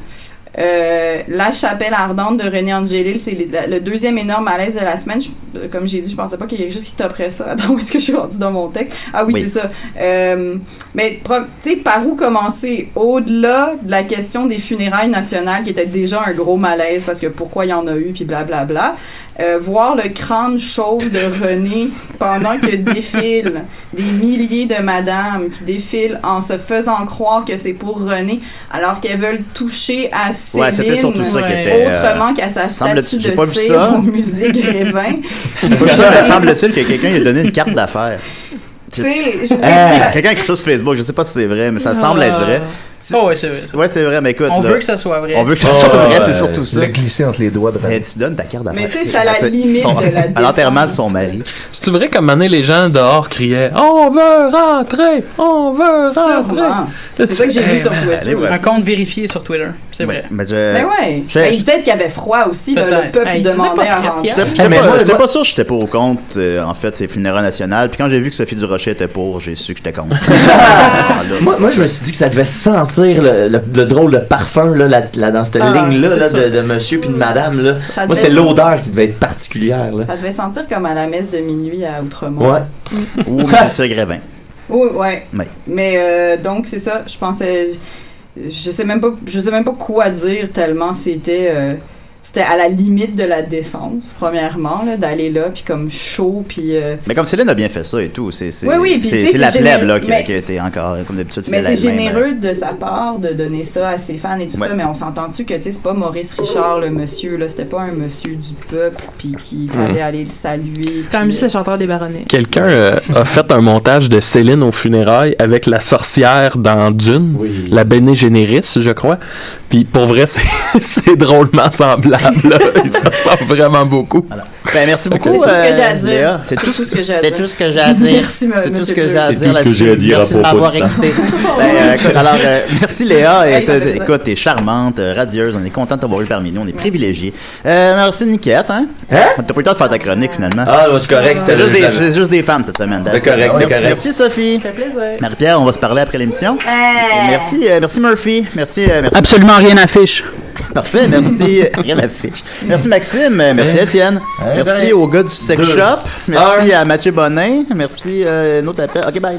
la chapelle ardente de René Angélil, c'est le deuxième énorme malaise de la semaine. Comme j'ai dit, je pensais pas qu'il y avait quelque chose qui topperait ça. Attends, où est-ce que je suis rendue dans mon texte? Ah oui, Oui. c'est ça. Mais tu sais, par où commencer? Au-delà de la question des funérailles nationales, qui était déjà un gros malaise, parce que pourquoi il y en a eu, puis blablabla, voir le crâne chauve de René pendant que défilent des milliers de madames qui défilent en se faisant croire que c'est pour René, alors qu'elles veulent toucher à Céline, Ouais, c'était surtout ça qui Ouais. était... autrement qu'à sa semble-t-il- statue j'ai de pas vu cire ça. au musée Grévin. Ça semble-t-il que quelqu'un lui a donné une carte d'affaires. Tu sais, je veux Quelqu'un a quelque chose sur Facebook, je sais pas si c'est vrai, mais ça semble être vrai. Oh, ouais, c'est vrai. Ouais, c'est vrai, mais écoute. On là, veut que ça soit vrai. On veut que ça soit vrai, c'est ouais. surtout ça. Le glisser entre les doigts de Mais tu donnes ta carte d'affaires. Mais tu sais, c'est à la limite de la À l'enterrement de décence. son mari. C'est vrai comme année les gens dehors criaient on veut rentrer, on veut rentrer. Sûrement. C'est ça que j'ai vu sur allez, Twitter. ouais. Un compte vérifié sur Twitter. C'est vrai. Mais je... Ben ouais. Je- Ben, peut-être qu'il y avait froid aussi, là, le Peut-être. peuple Hey, il faisait demandait pas à fret rentrer. hier. J'étais mais pas, moi, j'étais moi- pas sûr que j'étais pour ou contre, en fait, ces funérailles nationales. Puis quand j'ai vu que Sophie Durocher était pour, j'ai su que j'étais contre. Moi, je me suis dit que ça devait sentir le drôle de parfum là, dans cette Ah, ligne-là c'est là, ça. de monsieur puis de madame. Là. Ça Moi, devait- c'est l'odeur qui devait être particulière. Là. Ça devait sentir comme à la messe de minuit à Outremont. Ouais. Ou Mathieu Grévin. Oui, ouais. Oui. Mais donc c'est ça. Je pensais, je sais même pas quoi dire tellement c'était à la limite de la décence, premièrement, là, d'aller là, puis comme chaud, puis... Mais comme Céline a bien fait ça et tout, c'est Oui, puis tu sais, c'est la c'est plèbe généreux, là, qui mais- a été encore, comme d'habitude, Mais fait c'est la même, généreux de sa part de donner ça à ses fans et tout Ouais. ça, mais on s'entend-tu que, tu sais, c'est pas Maurice Richard, le monsieur, là, c'était pas un monsieur du peuple, puis qu'il fallait aller le saluer. C'est quand même juste le chanteur des Baronnets. Quelqu'un a fait un montage de Céline aux funérailles avec la sorcière dans Dune, Oui. la Bene Gesserit, je crois. Puis pour vrai, c'est drôlement semblable. Là. Il se ressemble vraiment beaucoup. Ben, merci beaucoup, C'est tout ce que j'ai à dire. Léa. C'est tout ce que j'ai à c'est dire. tout ce que j'ai à dire. Merci, C'est tout ce monsieur que Claude. j'ai à C'est dire tout ce que là-dessus. j'ai à dire à Merci de propos de m'avoir ça. écouté. Écoute, alors, merci Léa. Hey, ça fait plaisir. Écoute, t'es charmante, radieuse. On est content de t'avoir eu parmi nous. On est privilégiés. Merci Niquette, hein? T'as pas eu le temps de faire ta chronique finalement. Ah, non, c'est correct. C'est juste des femmes cette semaine. C'est correct, c'est correct. Merci Sophie. Ça fait plaisir. Marie-Pierre, on va se parler après l'émission. Merci Murphy. Merci. Absolument rien n'affiche. Parfait, merci. Rien à fiche. Merci Maxime, merci Étienne. Merci au gars du sex shop. Merci à Mathieu Bonin. Merci, notre appel. Ok, bye.